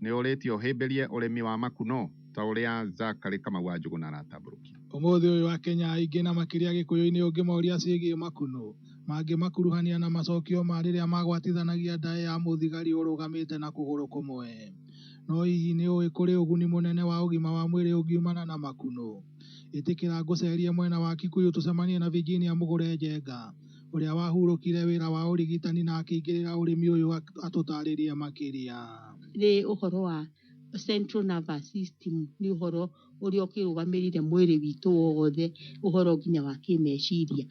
nĩ ũrĩtio hĩmbĩrie ũrĩmi wa makuno ta ũrĩa Zakari Kamau wa Njũgũna aratamburukia. Ũmũthĩ ũyũ wa Kenya aingĩ na makĩria Gĩkũyũ-inĩ ũngĩmoria ciĩgiĩ makuno mangĩmakuruhania na macokio ma rĩrĩa magwatithanagia ndaĩ ya mũthigari ũrũgamĩte na kũgũrũ kũmwe. No hihi nĩ ũĩ kũrĩ ũguni mũnene wa ũgima wa mwĩrĩ ũngiumana na makuno? Ĩtĩkĩra ngũcerie mwena wa Kikuyu tũcemanie na Virginia Mũgũre Njenga, ũrĩa wahurũkire wĩra wa ũrigitani na akĩingĩrĩra ũrĩmi ũyũ atũtarĩrie makĩria. Nĩ ũhoro wa central nervous system, nĩ ũhoro ũrĩa ũkĩrũgamĩrĩire mwĩrĩ witũ wothe, ũhoro nginya wa kĩmeciria.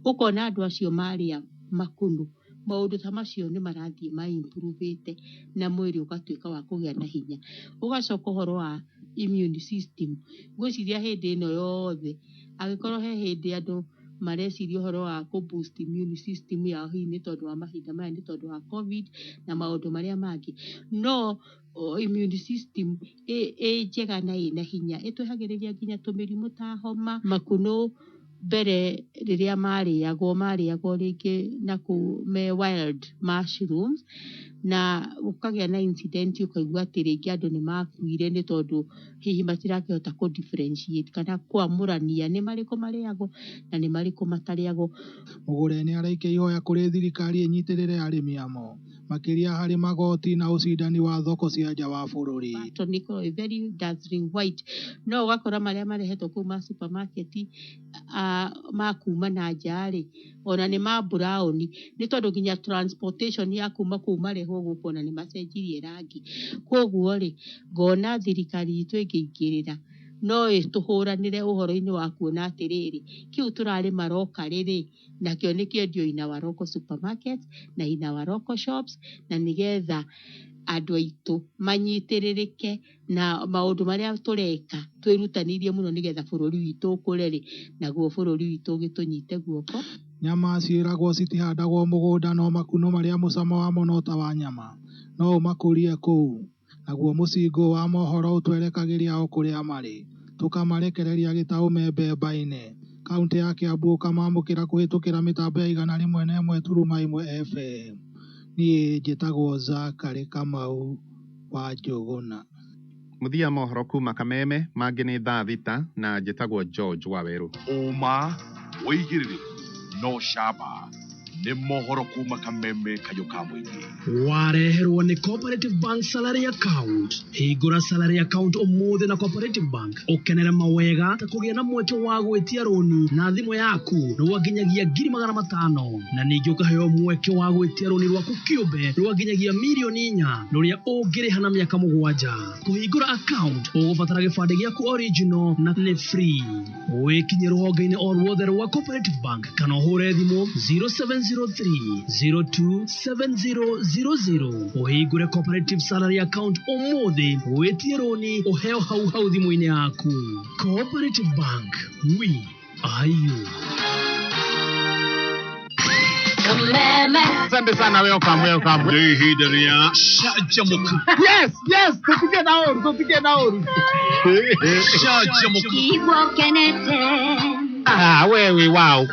Ũkona andũ acio marĩa makuno, maũndũ ta macio nĩ marathiĩ ma-improve na mwĩrĩ ũgatuĩka wa kũgĩa na hinya. Ũgacoka ũhoro wa immune system, ngwĩciria hĩndĩ ĩno yothe agĩkorwo he hĩndĩ andũ mareciria ũhoro wa kũ-boost immune system yao, hihi nĩ tondũ wa mahinda maya, nĩ tondũ wa COVID na maũndũ marĩa mangĩ. No immune system njega na ĩna hinya ĩtwehagĩrĩria nginya tũmĩrimũ ta homa. Makuno mbere rĩrĩa marĩagwo rĩngĩ na me wild mushrooms, na ũkagĩa na incident ũkaigua atĩ rĩngĩ andũ nĩ makuire nĩ tondũ hihi matirakĩhota kũ differentiate kana kwamũrania nĩ marĩkũ marĩagwo na nĩ marĩkũ matarĩagwo. Mũgũre nĩ araikia ihoya kũrĩ thirikari ĩnyitĩrĩre arĩmi amo makĩria harĩ magoti na ũcindani wa thoko cia nja wa bũrũri. Nĩ very dazzling white, no ũgakora marĩa marehetwo kũu ma supermarket ma kuma na nja-rĩ ona nĩ ma brown, nĩ tondũ nginya transportation ya kuma kũu marehwo gũkũ ona nĩ macenjirie rangi. Koguo-rĩ ngona thirikari itũ ĩngĩingĩrĩra no ĩtũhũranĩre ũhoro-inĩ wa kuona atĩrĩrĩ, kĩu tũrarĩma rĩ nakĩo nĩ kĩendio in our local supermarkets na in our local shops, na nĩgetha andũ aitũ manyitĩrĩrĩke na maũndũ marĩa tũreka twĩrutanĩirie mũno nĩgetha bũrũri witũ ũkũre-rĩ, naguo bũrũri witũ ũgĩtũnyite guoko. Nyama ciĩragwo citihandagwo mũgũnda, no makuno marĩa mũcamo wamo no ta wa nyama no ũmakũrie kũu. Naguo mũcingo wa mohoro ũtwerekagĩria o kũrĩa marĩ, tũkamarekereria gĩtaũ mbemba-inĩ. Kaunti ya Kiambu ũkamamũkĩra kũhĩtũkĩra mĩtambo ya 101.1 FM. Niĩ njĩtagwo Zakari Kamau wa Njũgũna. Mũthia mohoro kuma Kameme, mangĩ nĩ thaa thita, na njĩtagwo George Waweru. Ũma wĩigĩrĩrĩku no camba nĩ mohoro kuma Kameme kayũ ka mũingĩ. Wareherwo nĩ Cooperative Bank salary account. Hingũra salary account ũmũthĩ na Cooperative Bank ũkenere mawega ta kũgĩa na mweke wa gwĩtia roni na thimũ yaku rwa nginyagia 500,000, na ningĩ ũkaheo mweke wa gwĩtia roni rwaku kĩũmbe rwa nginyagia 4,000,000 rũrĩa ũngĩrĩha na mĩaka 7. Kũhingũra account ũgũbatara gĩbandĩ gĩaku original na nĩ free. Wĩkinye rũhonge-inĩ o ruothe rwa Cooperative Bank kana ũhũre thimũ 0703027000 ũhingũre Cooperative salary account ũmũthĩ wĩtie roni ũheo hau thimũ-inĩ yaku. Cooperative Bank, we are you. Kameme. Asante sana, welcome. Nĩ ihinda rĩa Shajamuka. Yes, tupige naoru. Shajamuka. Kibwo kenete. Wewe wow.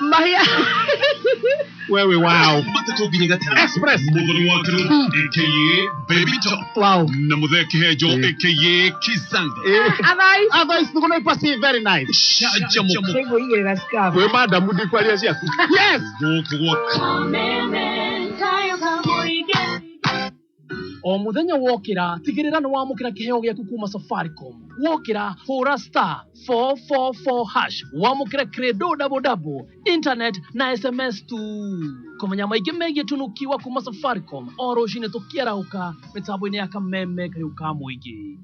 Wewe wow. Matatu nginya gatano. Express. Muthoni Wakirumba aka Baby Top. Wow. Na Muthoni Kihenjo aka Kizanga. Otherwise tuko na pasi very nice. Shajamuka. We madam mudi kwa lia siaku. Yes. Kameme kayo kamuige. O muthenya wokĩra tigĩrĩra nĩ wamũkĩra kĩheo gĩaku kuma Safaricom. Wokĩra hũra *444# wamũkĩra credo double internet na SMS tu. Kũmenya maingĩ megiĩ tunukiwa kuma Safaricom o rũcinĩ tũkĩarahũka mĩtambo-inĩ ya Kameme kayũ ka mũingĩ.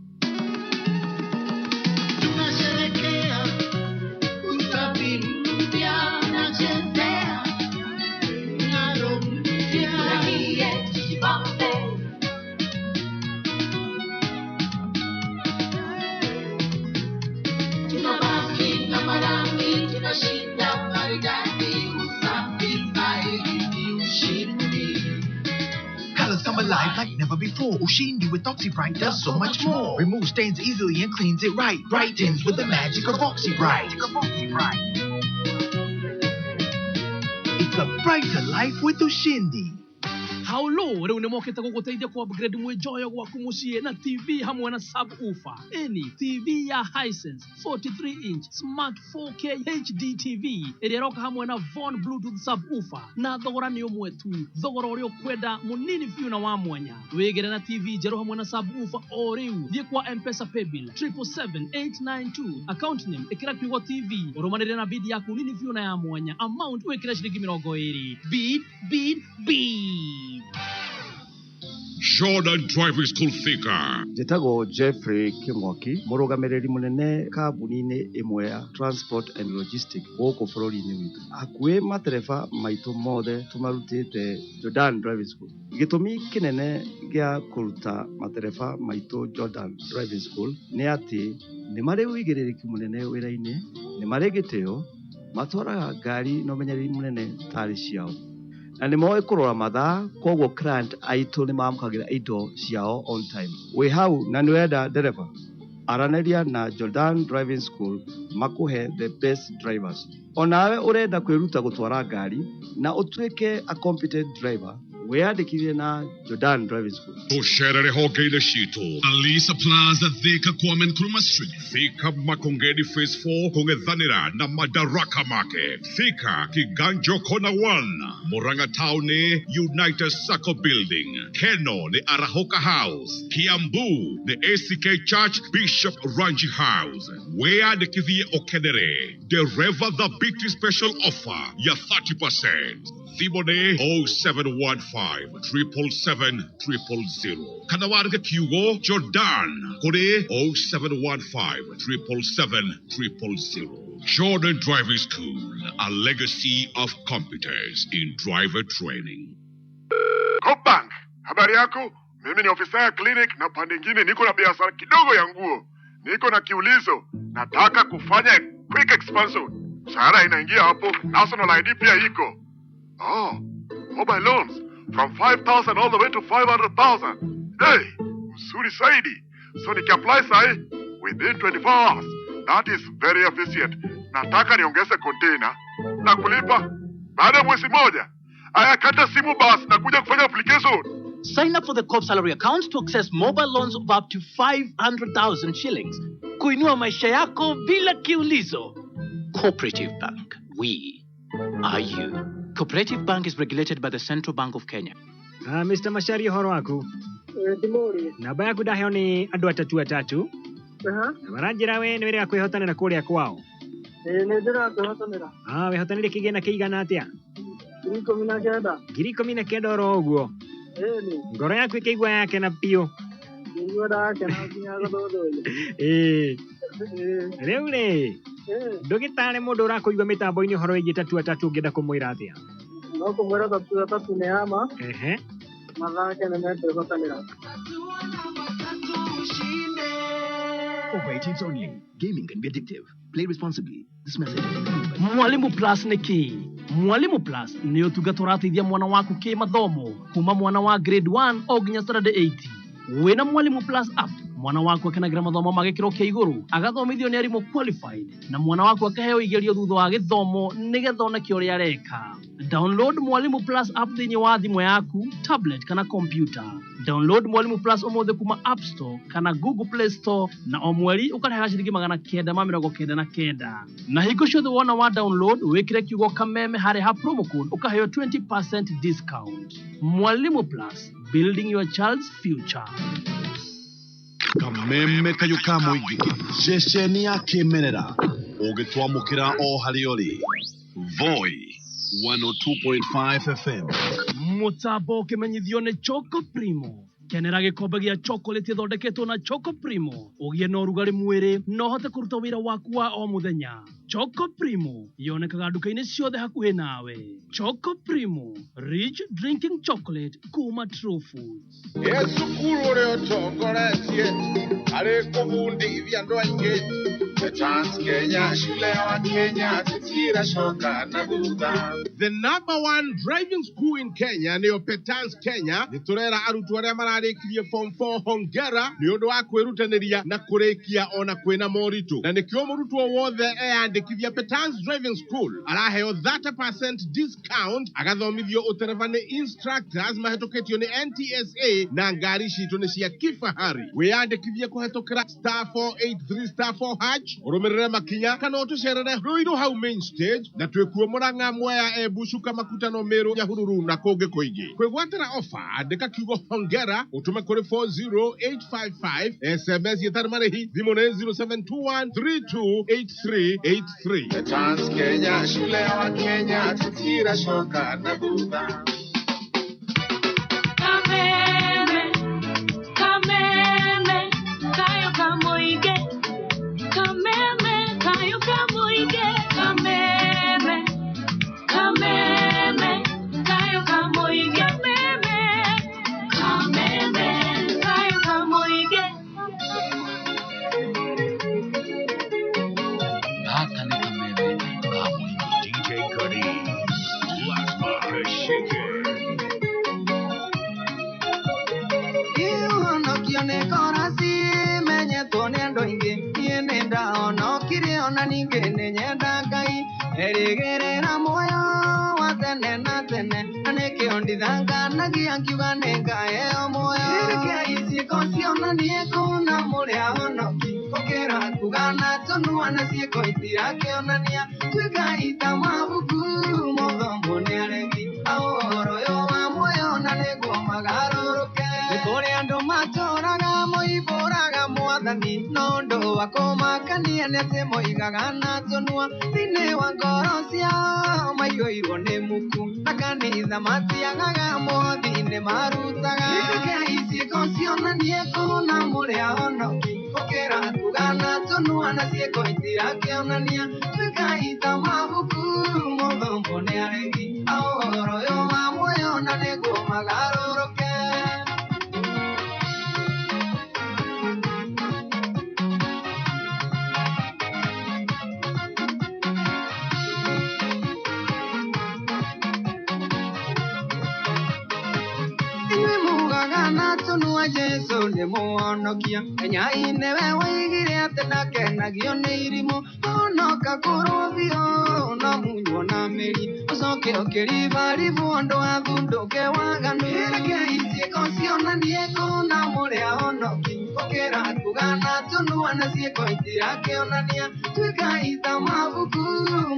Colors come alive like never before. Ushindi with Oxy Bright does so much more. Removes stains easily and cleans it right. Brightens with the magic of Oxy Bright. It's a brighter life with Ushindi. How low rĩu nĩ mokĩte gũgũteithia ku upgrade mwĩjoyo gwaku mũciĩ na TV hamwe na subwoofer. Any TV ya Hisense 43 inch smart 4K HD TV ĩrĩa ĩroka hamwe na Von Bluetooth subwoofer na thogora nĩ ũmwe tu. Thogora ũrĩa ũkwenda mũnini biũ na wa mwanya. Wĩgere na TV njerũ hamwe na subwoofer o rĩu. Thiĩ kwa M-Pesa Paybill 77892 account name ĩkĩra kiugo TV ũrũmanĩrĩre na bid yaku nini biũ na ya mwanya. Amount wĩkĩra ciringi 20. Bid. Jordan Driving School Thika. Jetago Jeffrey Kimwaki, murugamiriri munene kambuni-inĩ ĩmwe ya Transport and Logistics gũkũ bũrũri-inĩ witũ. Hakuhĩ matereba maitũ mothe tũmarutĩte Jordan Driving School. Gĩtũmi kĩnene gĩa kũruta matereba maitũ Jordan Driving School nĩ atĩ nĩ marĩ ũigĩrĩrĩki mũnene wĩra-inĩ, nĩ marĩ gĩtĩo, matwaraga ngari na ũmenyereri mũnene tarĩ ciao. Na nĩ moĩ kũrora mathaa, koguo client aitũ nĩ mamũkagĩra indo ciao on time. Wĩ hau na nĩ wenda ndereba, aranĩria na Jordan Driving School makuhe the best drivers. Onawe ũrenda kwĩruta gũtwara ngari na ũtuĩke a competent driver, wĩyandĩkithie na Jordan Driving School. Tũcerere honge-inĩ citũ. Alisa Plaza Thika Kwame Nkrumah Street. Thika Makongeni Phase 4 kũng'ethanĩra na Madaraka Market. Thika Kiganjo Corner 1. Murang'a Town nĩ United Circle Building. Keno nĩ Arahoka House. Kiambu nĩ ACK Church Bishop Ranji House. Wĩyandĩkithie ũkenere. Dereva the Big Special Offer ya 30%. Thimone 0715 777 000. Kana warga kiugo Jordan kore 0715 777 000. Jordan Driving School, a legacy of competence in driver training. Bank, habari yako? Mimi ni ofisa ya clinic na pande nyingine niko na biashara kidogo ya nguo. Niko na kiulizo, nataka kufanya quick expansion. Mshahara inaingia hapo, national ID pia iko. Oh, mobile loans from 5,000 all the way to 500,000. Hey, mzuri saidi. So apply sai within 24 hours. That is very efficient. Nataka niongeze container na kulipa baada ya mwezi moja. Aya, kata simu basi na kuja kufanya application. Sign up for the Coop Salary account to access mobile loans of up to 500,000 shillings. Kuinua maisha yako bila kiulizo. Cooperative Bank. We are you. Cooperative Bank is regulated by the Central Bank of Kenya. Mr. Mashari horo waku. Dimori. Namba yaku ndaheo ni andũ atatu. Maranjĩra we nĩ wĩrĩga kwĩhotanĩra kũrĩa kwao. Nĩ ndĩrakwĩhotanĩra. Wĩhotanĩire kĩgĩna kĩigana atĩa? 19,000. 19,000 oro ũguo. Ngoro yaku ĩkĩigua yakena biũ. Nĩguo ndakena nginya gũthũthũria. Rĩu rĩ. Ndũgĩtare mũndũ ũrakũigua mĩtambo-inĩ ũhoro wĩgiĩ tatu ũngĩenda kũmwĩra atĩa? No kũmwĩra tatu nĩ ama. Mathake nĩ mekwĩhotanĩra. For 18 only. Gaming can be addictive. Play responsibly. This message is Mwalimu Plus nĩ kĩ? Mwalimu Plus nĩ ũtungata ũrateithia mwana waku kĩmathomo kuma mwana wa grade 1 o nginya standard 8. Wĩna Mwalimu Plus app, mwana waku akenagĩra mathomo ma gĩkĩro kĩa igũrũ, agathomithio nĩ arimũ qualified, na mwana waku akaheo igerio thutha wa gĩthomo nĩgetha oneke ũrĩa areka. Download Mwalimu Plus app thĩinĩ wa thimũ yaku, tablet kana computer. Download Mwalimu Plus ũmũthĩ kuma App Store kana Google Play Store, na o mweri ũkarĩha ciringi 999. Na hingo ciothe wona wa download wĩkĩre kiugo Kameme harĩ ha promo code ũkaheo 20% discount. Mwalimu Plus, building your child's future. Kameme kayuka muigi ceceni ya kimerera ugitwamukira o hariori Voi 102.5 FM. Mutambo kimenyithio ni Choco Primo. Kenera gikombe gia chocolate ithondeketwo na Choco Primo. Ugie no rugari mwiri no hote kuruta wira waku wa o muthenya. Choco Primo yonekaga nduka-inĩ ciothe hakuhĩ nawe. Choco Primo, rich drinking chocolate kuma True Foods. Yesu kuru ũrĩa ũtongoretie arĩ kũbundithia andũ aingĩ The number one driving school in Kenya nĩyo Petans Kenya nĩtũrera arutwo arĩa mararĩkirie form 4 hongera nĩ ũndũ wa kwĩrutanĩria na kũrĩkia ona kwĩna moritũ na nĩkĩo mũrutwo wothe eyandĩkithia Petans Driving School araheo 30% discount agathomithio ũtereva nĩ instructors mahĩtũkĩtio nĩ NTSA na ngari citũ nĩ cia kifahari wĩyandĩkithie kũhetũkĩra *483*4# ũrũmĩrĩre makinya kana ũtũcerere Ruiru hau main stage na twĩkuo Mũrang'a Mwea Bushuka Makutano Meru Nyahururu na kũngĩ kũingĩ kwĩgwatĩra ofa andĩka kiugo hongera ũtũme kũrĩ 40855 SMS yetarĩ marĩhi thimũ nĩ 0721328383 Petans Kenya shule ya Kenya tutirashoka na dhudha Kameme, Kameme, kayo kamoige. Kameme, kayo kamoige. Kameme, Kameme, kayo kamoige. Kameme, kayo kamoige. Haka ni Kameme, kamoige. DJ Qariz, lazima kashike. Kione korasi menye tonendo inge nienda ono kire ona ninge nyenda kai erigerera moyo watene na tene aneke ondithanga nagi ankiuga nenga moyo ereke isi kosiona nieko na muria ono kokera kugana tonua na sieko itira kionania tukaita mabuku modhombo neregi aoro yo moyo na nego magaroroke kore ando matoraga moiboraga mwathani nondo wakomakania nete moigaga na tonua thine wa ngoro cia maioirwo nĩ muku na kanitha matiagaga mothine marutaga ĩrĩke iciĩko cionanie kũna mũrĩa honoki ũkĩra kugana tonua na ciĩko itirakĩonania twĩkaita mabuku mũthombo nĩ aregi aũhoro yo wa muoyo na nĩguo magarũrũke Tonua Jesu nĩ mũhonokia Ngai-inĩ we woigire atĩ ndakenagio nĩ irimũ onoka kũrwo biũ no munywo na mĩri ũcoke ũkĩribaribu ũndũ athundũke waganu ĩreke ciĩko cionanie kũna mũrĩa honoki ũkĩra kugana tonua na ciĩko itirakĩonania twĩkaita mabuku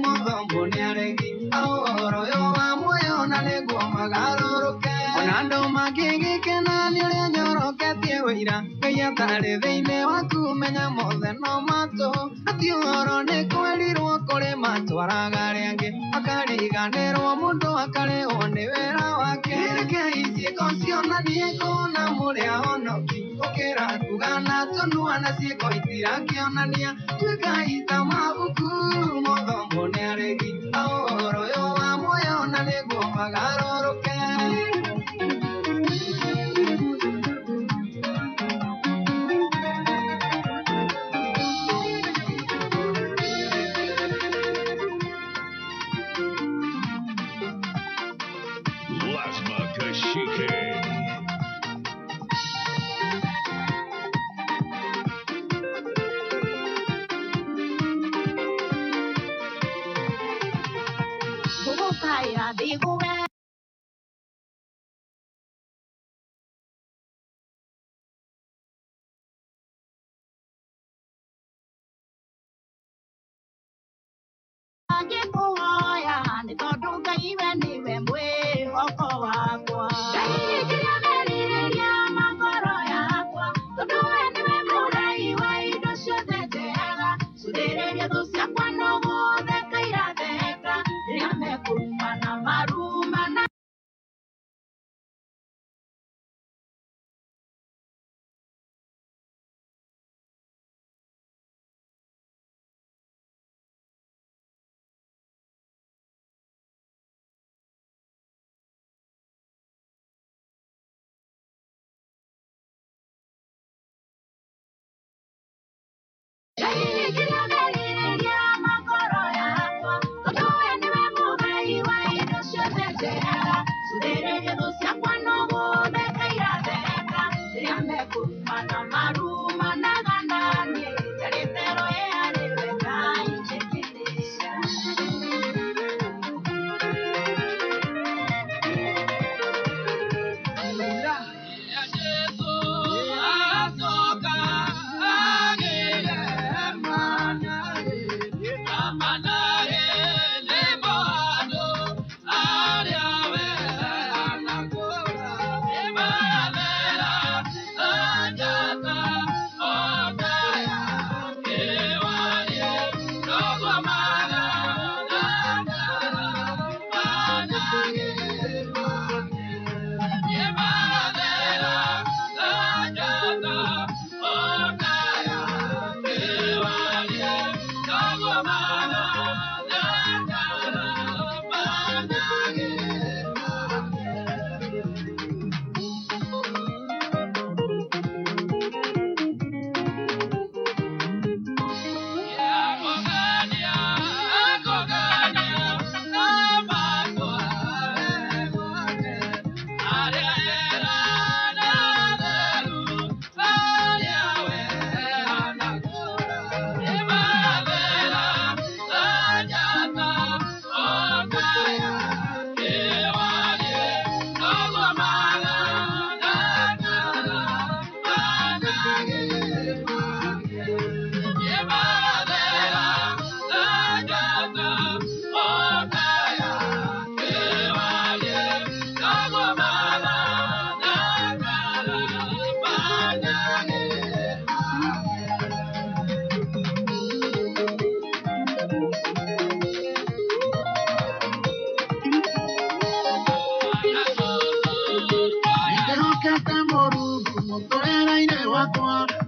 mũthombo nĩ aregi aũhoro yo wa muoyo na nĩguo magarũrũke ona andũ makĩgĩkena nĩ ũrĩa nyoroketie wĩira Ngai atarĩ thĩinĩ waku menya mothe no matũ ati ũhoro nĩ kwerirwo kũrĩ matwaraga arĩa angĩ akariganĩrwo mũndũ akarĩhwo nĩ wĩra wake ĩreke ciĩko cionanie kũna mũrĩa honoki ũkĩra kugana tonua na ciĩko itirakĩonania twĩkaita mabuku mũthombo nĩ aregi aũhoro yo wa muoyo na nĩguo magarũrũke Lazima kashike.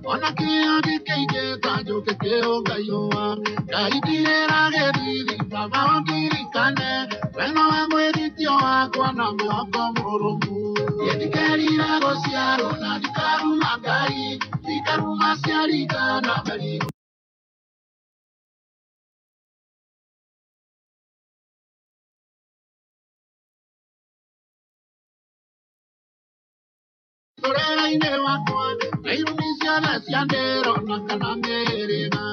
ona kia dikeje tajo kekeo gayoa kaitirera gedidi baba ondirikane weno emweritio akwa na mwako murumu yedikerira gociaro na dikaruma ngai dikaruma ciarikana bari Toreraine wakwa, irumisia na siandero na kanamerena.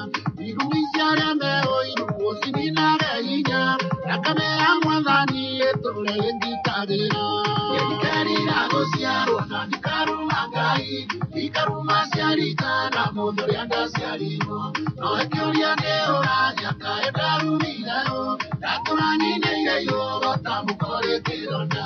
Irumisia rembe o iruo sinina reinya. Nakamea mwadhani etole endikadera. Yedikerira gociaro na dikaruma ngai. Dikaruma ciarika na mondo yanda ciarimo. No ekioria neora yaka edarumileo. Datorani neireyo gotamukore kironda.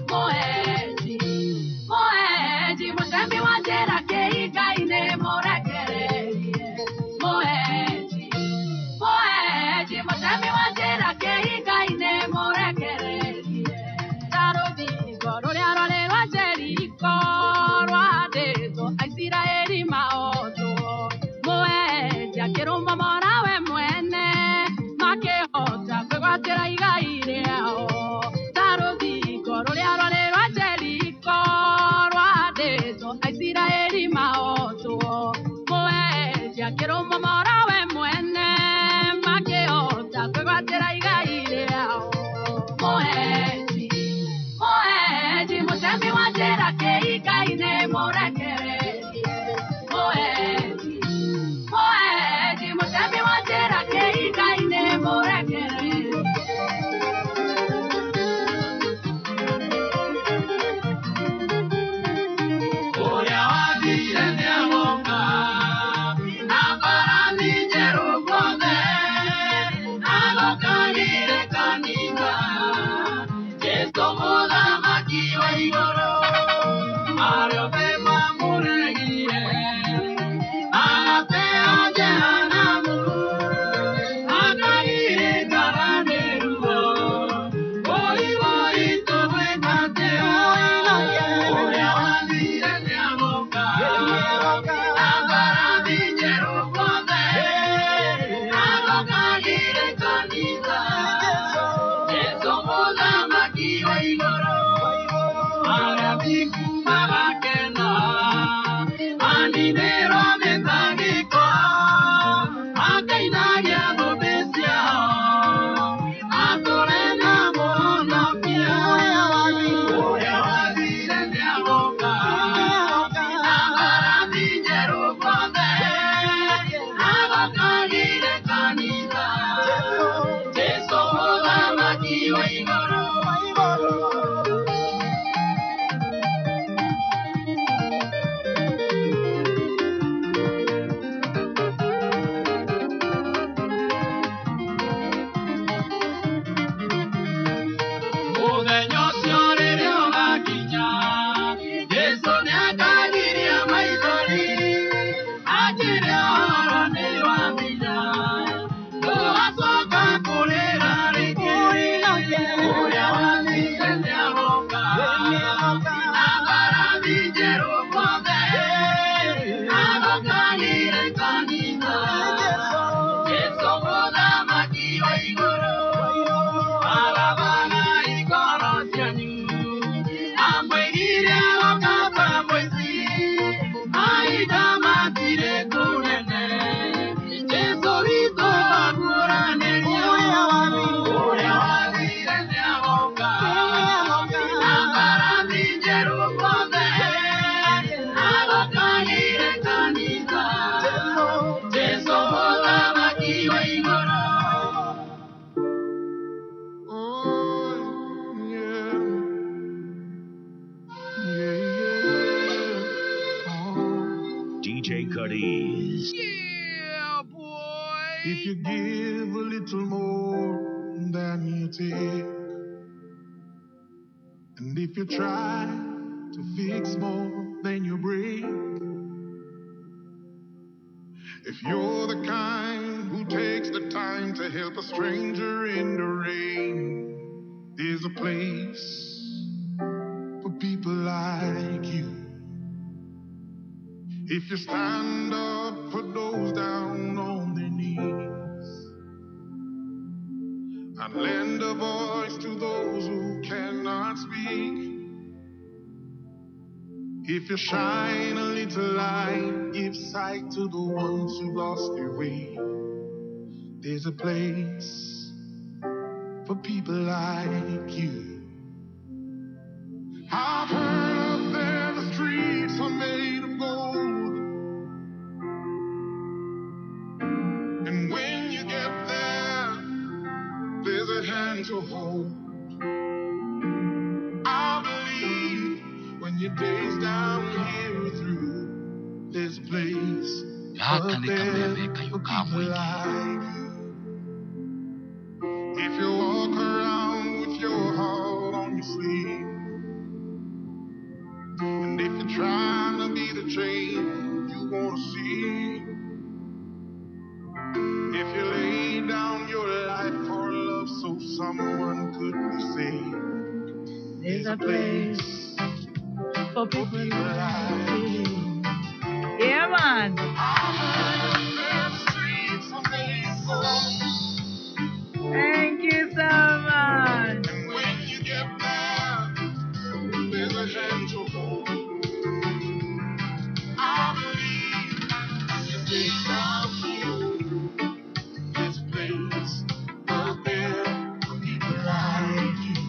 Moeji, moeji, moeji, DJ Qariz. Yeah, boy. If you give a little more than you take, and if you try to fix more than you break, if you're the kind who takes the time to help a stranger in the rain, there's a place for people like you. If you stand up for those down on their knees and lend a voice to those who cannot speak, if you shine a little light, give sight to the ones who lost their way, there's a place for people like you. I've heard up there the streets are made of gold, and when you get there, there's a hand to hold. I believe when your days down here are through, there's a place up there for people like you. If you walk around with your heart on your sleeve, and if you're trying to be the change you want to see, if you lay down your life for love so someone could be saved, there's a place for people like you. Yeah, man. Thank you so much. And when you get there, there's a hand to hold. I believe you stay down here. There's a place out there for people like you.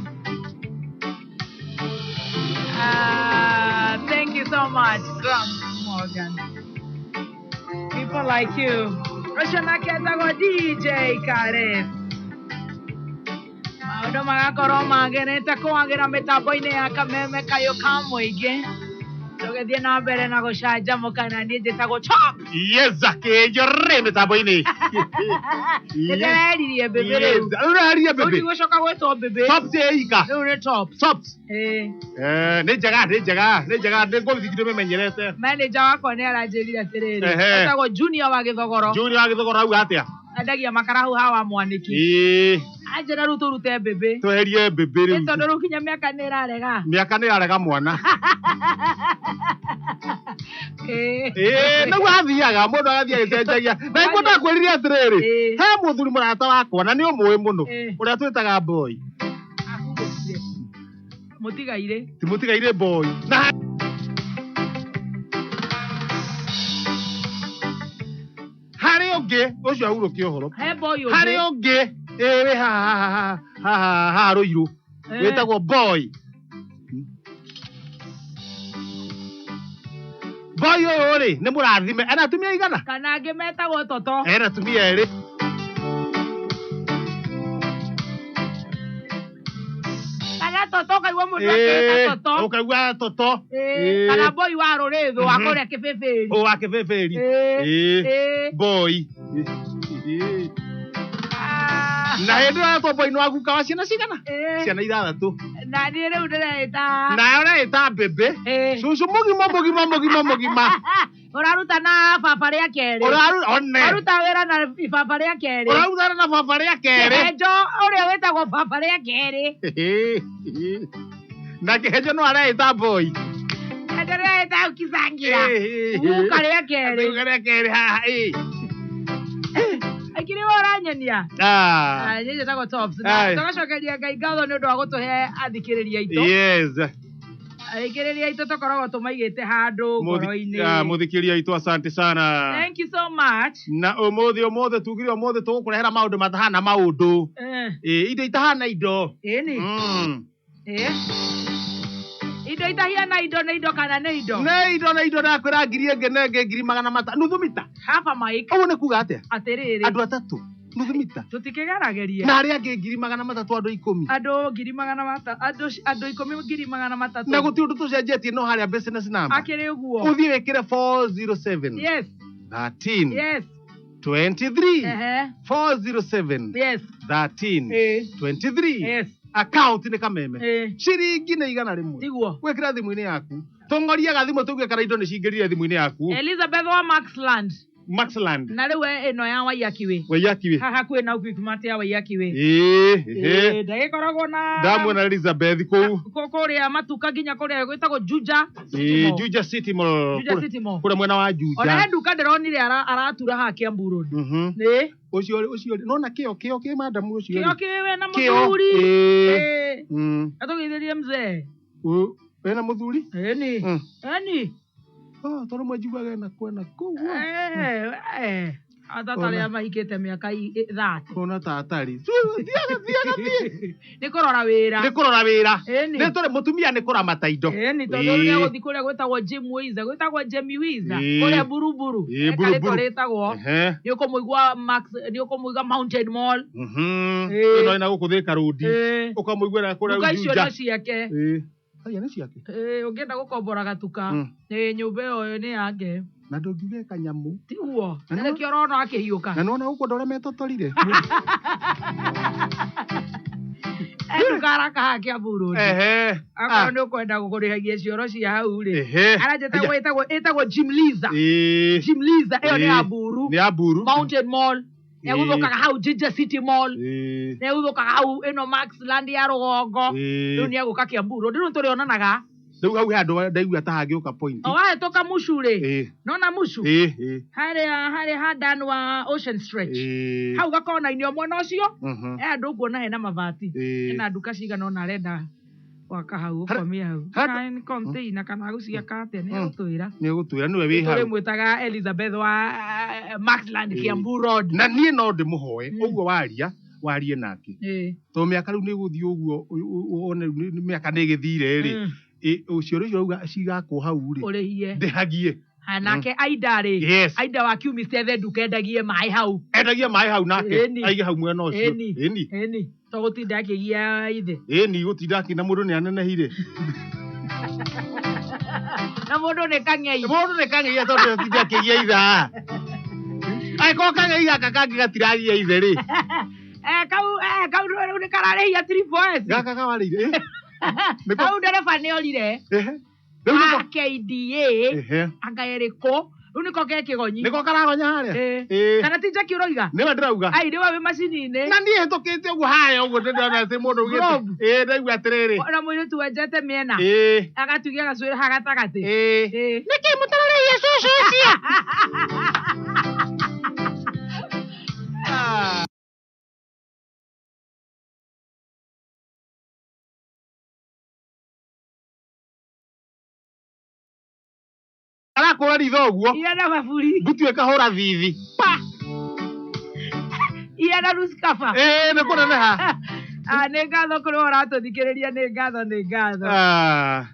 Thank you so much, Morgan. People like you. Roshana Ketago DJ Qariz. Maũndũ magakorwo magenete kũagĩra mĩtambo-inĩ ya Kameme kayo ka mũingĩ. Tũgĩthiĩ na mbere na gũcanjamũka na niĩ njĩtagwo Chop. Yes, akĩnjorĩ mĩtambo-inĩ. Nĩndĩreririe mbĩbĩ rĩu. Ũraririe mbĩbĩ. Ũtigũcoka gwĩtwo mbĩbĩ. Chops ĩika. Rĩu nĩ Chops. Chops. Nĩ njega nĩngũthiĩ ndĩmĩmenyerete. Manager wakwa nĩaranjĩrire atĩrĩrĩ. Etagwo Junior wa Gĩthogoro. Junior wa Gĩthogoro auga atĩa? Endagia makara hau hawa Mwanĩki. Anjĩra rĩu tũrute mbĩbĩ. Tweherie mbĩbĩ rĩu. Nĩ tondũ rĩu kinya mĩaka nĩĩrarega. Mĩaka nĩĩrarega mwana. Nĩguo athiaga mũndũ agathiĩ agĩcenjagia. Na nĩguo ndakwĩrire atĩrĩrĩ, he mũthuri mũrata wakwa na nĩũmũĩ mũno, ũrĩa twĩtaga boy. Mũtigaire. Ti mũtigaire boy. Na harĩ ũngĩ ũcio ahurũkia ũhoro. He boy ũngĩ. Harĩ ũngĩ wĩ haha Rũirũ wĩtagwo boy. Boy ũyũ rĩ nĩ mũrathime, ena atumia aigana? Kana angĩ metagwo Toto. Ena atumia erĩ. Kana Toto kaigua mũndũ akĩĩta Toto. Ũkaigua Toto. Kana boy wa Rũrĩthũ wa kũrĩa Kĩbĩbĩri. O wa Kĩbĩbĩri. Boy. Na hĩndĩ ĩyo yatwo boy nĩ waguka wa ciana cigana? Ciana 6. Na niĩ rĩu ndĩreta. Na ũreta mbĩbĩ. Cucu mũgima. Ũraruta na baba rĩa kerĩ. Ũraruta wĩra na baba rĩa kerĩ. Ũraruta na baba rĩa kerĩ. Kĩhenjo ũrĩa wĩtagwo baba rĩa kerĩ. Na Kĩhenjo no areta boy. Kĩhenjo areta Kisangira. Guka rĩa kerĩ. Guka rĩa kerĩ haha. kiri oranyenia nĩ njĩtagwo tops na tũgacokeria Ngai ngatho nĩ ũndũ wa gũtũhe athikĩrĩria aitũ yes athikĩrĩria aitũ tũkoragwo tũmaigĩte handũ ngoro-inĩ mũthikĩria aitũ asante sana thank you so much na ũmũthĩ tugire ũmũthĩ tũgũkũrehera maũndũ matahana maũndũ indo itahana indo ĩni indo itahiana indo nĩ indo kana nĩ indo na indo ndakwĩra ngiri ĩngĩ na ĩngĩ ngiri 500 nuthu mita hapa Mike ũguo nĩ kuga atĩa atĩrĩrĩ andũ atatũ nuthu mita tũtikĩgerageria na arĩa angĩ ngiri 300 andũ 10 andũ ngiri 300 andũ 10 ngiri 300 na gũtirĩ ũndũ tũcenjetie no harĩa business number akĩrĩ ũguo ũthiĩ wĩkĩre 407 yes 13 yes 23 407 yes 13 23 yes account nĩ Kameme ciringi nĩ 100 tiguo gwĩkĩra thimũ-inĩ yaku tũng'orie gathimũ tuge kana indo nĩ cingĩrire thimũ-inĩ yaku Elizabeth wa Maxland na rĩu ĩno ya Waiyakiwe haha kwĩna equipment ya Waiyakiwe ndagĩkoragwo na ndamwona Elizabeth kũu kũrĩa matuka nginya kũrĩa gwĩtagwo Juja City Mall kũrĩa mwena wa Juja ona nduka ndĩronire aratura haha Kiambu Road ũcio nona kĩo kĩ madamu ũcio kĩo we na mũthuri atũgeithĩrie mzee we na mũthuri eni tondũ mwanjiguaga na kwena kũu atatarĩa mahikĩte mĩaka 30 kona tatari nĩ kũrora wĩra nĩ tũrĩ mũtumia nĩ kũramata indo nĩ tondũ nĩ gũthiĩ kũrĩa gwĩtagwo Jimmy Wiza kũrĩa buruburu ĩkarĩtwo rĩtagwo nĩ ũkũmũigua Mountain Mall ĩno ĩna gũkũ Thika Road ũkamũigua kũrĩa Juja icio nĩ ciake aya nĩ ciake ũngĩenda gũkombora gatuka nyũmba ĩyo nĩ yake na ndũngiuge kanyamũ tiguo na nĩkĩo ũrona akĩhiũka na nona gũkũ ndore metotorire ndukaraka haha Kiambu Road akorwo nĩ ũkwenda gũkũrĩhagia cioro cia hau rĩ aranjĩtagwo ĩtagwo Jim Liza ĩyo nĩ ya Buru Mountain Mall negũthũkaga hau Juja City Mall negũthũkaga hau ĩno Maxland ya rũgongo rĩu nĩ egũka Kiambu Road rĩu tũrĩonanaga rĩu hau handũ ndaigua ta hangĩũka point wahĩtũka Mushu rĩ nona Mushu harĩa handani wa Ocean Stretch hau gakona-inĩ o mwena ũcio andũ ũkuona hena mabati hena nduka cigana ona arenda gwaka hau ũkomia hau nĩ container kana gũciaka atĩa nĩ egũtwĩra nĩwe wĩ hau tũrĩmwĩtaga Elizabeth wa Maxland Kiambu Road na niĩ no ndĩmũhoe ũguo warie nake tondũ mĩaka rĩu nĩ gũthiĩ ũguo one mĩaka nĩ ĩgĩthire rĩ ũcio rĩu auga cigakwo hau rĩ ndĩhagie nake Aida wa Kiumithete nduka endagie maĩ hau nake aige hau mwena ũcio ĩni to gũtinda akĩgia ithe gũtinda akĩna mũndũ nĩ anenehire na mũndũ nĩ kang'ei tondũ gũtinda akĩgia itha angĩkorwo kang'ei gaka kangĩ gatiragia ithe rĩ kau rĩu nĩ kararĩhia 3-4S gaka kawarĩire hau ndereba nĩ orire KDA anga erĩkũ rĩu nĩko gekĩgonyi nĩko karagonya harĩa kana ti Jackie ũroiga nĩwe ndĩrauga nĩwe wĩ macini-inĩ na niĩ hĩtũkĩte ũguo harĩa ũguo ndĩrona atĩ mũndũ ugĩte ndaigua atĩrĩrĩ ona mũirĩtu wenjete mĩena agatugia gacuĩrĩ ha gatagatĩ nĩkĩ mũtararĩia cũcũ ũcio arakũra ritho ũguo iana maburi ngũtuĩka hũra thithi iana ruskaba nĩ kũneneha nĩ ngatho kũrĩ ũratũthikĩrĩria nĩ ngatho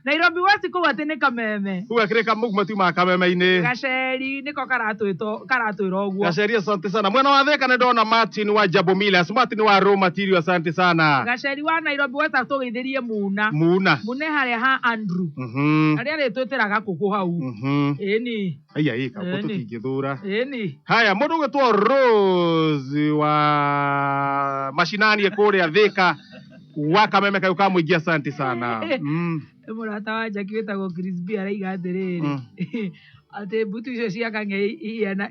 Nairobi West kũu atĩ nĩ Kameme kũu akĩrĩ kamũguma tiuma Kameme-inĩ Gaceri nĩko karatwĩra ũguo Gaceri asante sana mwena wa Thika nĩ ndona Martin wa Jabo Millers Martin wa Raw Material asante sana Gaceri wa Nairobi West atũgeithĩrie Muna harĩa ha Andrew harĩa rĩtwĩtĩraga kũkũ hau ĩni kaũguo tũtingĩthũra haya mũndũ ũgĩtwo Rose wa mashinani kũrĩa Thika wa Kameme kayo kamũingĩ asante sana mũrata wa Jackie wĩtagwo Qariz araiga atĩrĩrĩ atĩ mbutu icio cia kang'ei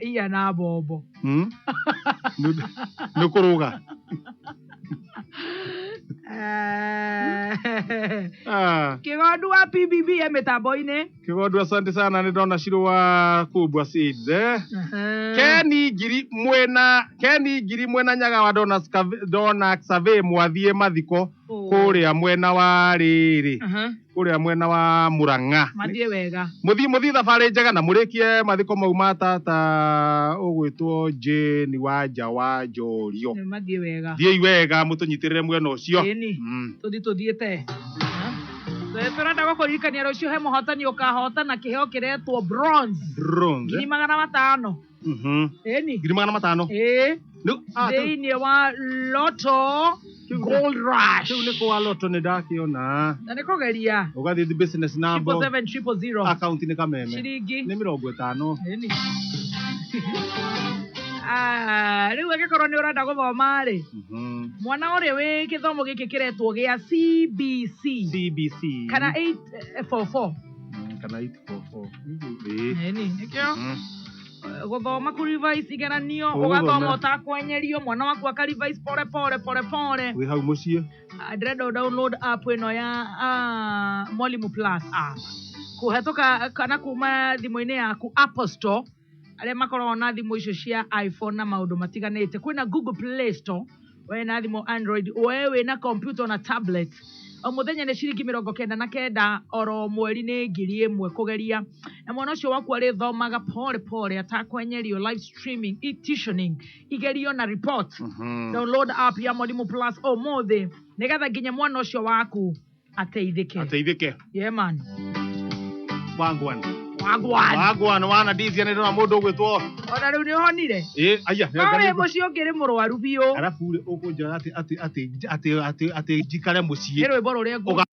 iana mbombo nĩ kũrũga kĩgondo Kigondu wa PBB mitambo-ini. Kigondu asante sana ni ndona Shiro wa kubwa seeds Keni ngiri mwena nyaga wa dona survey mwathie mathiko kuria mwena wa riri kuria mwena wa Murang'a mathie wega muthi thabari njega na murikie mathiko mauma tata ugwitwo Jane Wanja wa Njorio mathie wega thie wega mutunyitirire mwena ucio tuthiete turenda gukurikania rucio he muhotani ukahotana kiheo kiretwo bronze 500,000 eni 500,000 thĩinĩ wa Lotto Gold Rush Riu nĩ kwa Lotto nĩ ndakiona na nĩ kũgeria ugathiĩ business number 700 account nĩ Kameme ciringi nĩ 50 eni riu angĩkorwo nĩ ũrenda gũthoma rĩ mwana ũrĩa wĩ gĩthomo gĩkĩ kĩretwo gĩa CBC kana 844 kana 844 eni nĩkĩo gũthoma ku revise igeranio ũgathoma ũtakwenyerio mwana waku aka revise pore wĩ hau mũciĩ ndĩrenda download app ĩno ya Mwalimu Plus app kũhetũka kana kuma thimũ-inĩ yaku Apple Store arĩa makoragwo na thimũ icio cia iPhone na maũndũ matiganĩte kwĩna Google Play Store we na thimũ Android we na computer na tablet o muthenya nĩ ciringi 99 oro mweri nĩ 1,000 kũgeria na mwana ũcio waku arĩthomaga pore atakwenyerio live streaming e-tuitioning igerio na report download app ya Mwalimu Plus ũmũthĩ nĩgetha nginya mwana ũcio waku ateithĩke yeah man wagwan wana dizia nĩ ndona mũndũ ũgwĩtwo ona rĩu nĩ ũhonire aya nawe mũciĩ ũngĩ rĩ mũrwaru biũ arabu rĩ ũkũnjĩra atĩ njikare mũciĩ nĩ rwĩmbo rũrĩa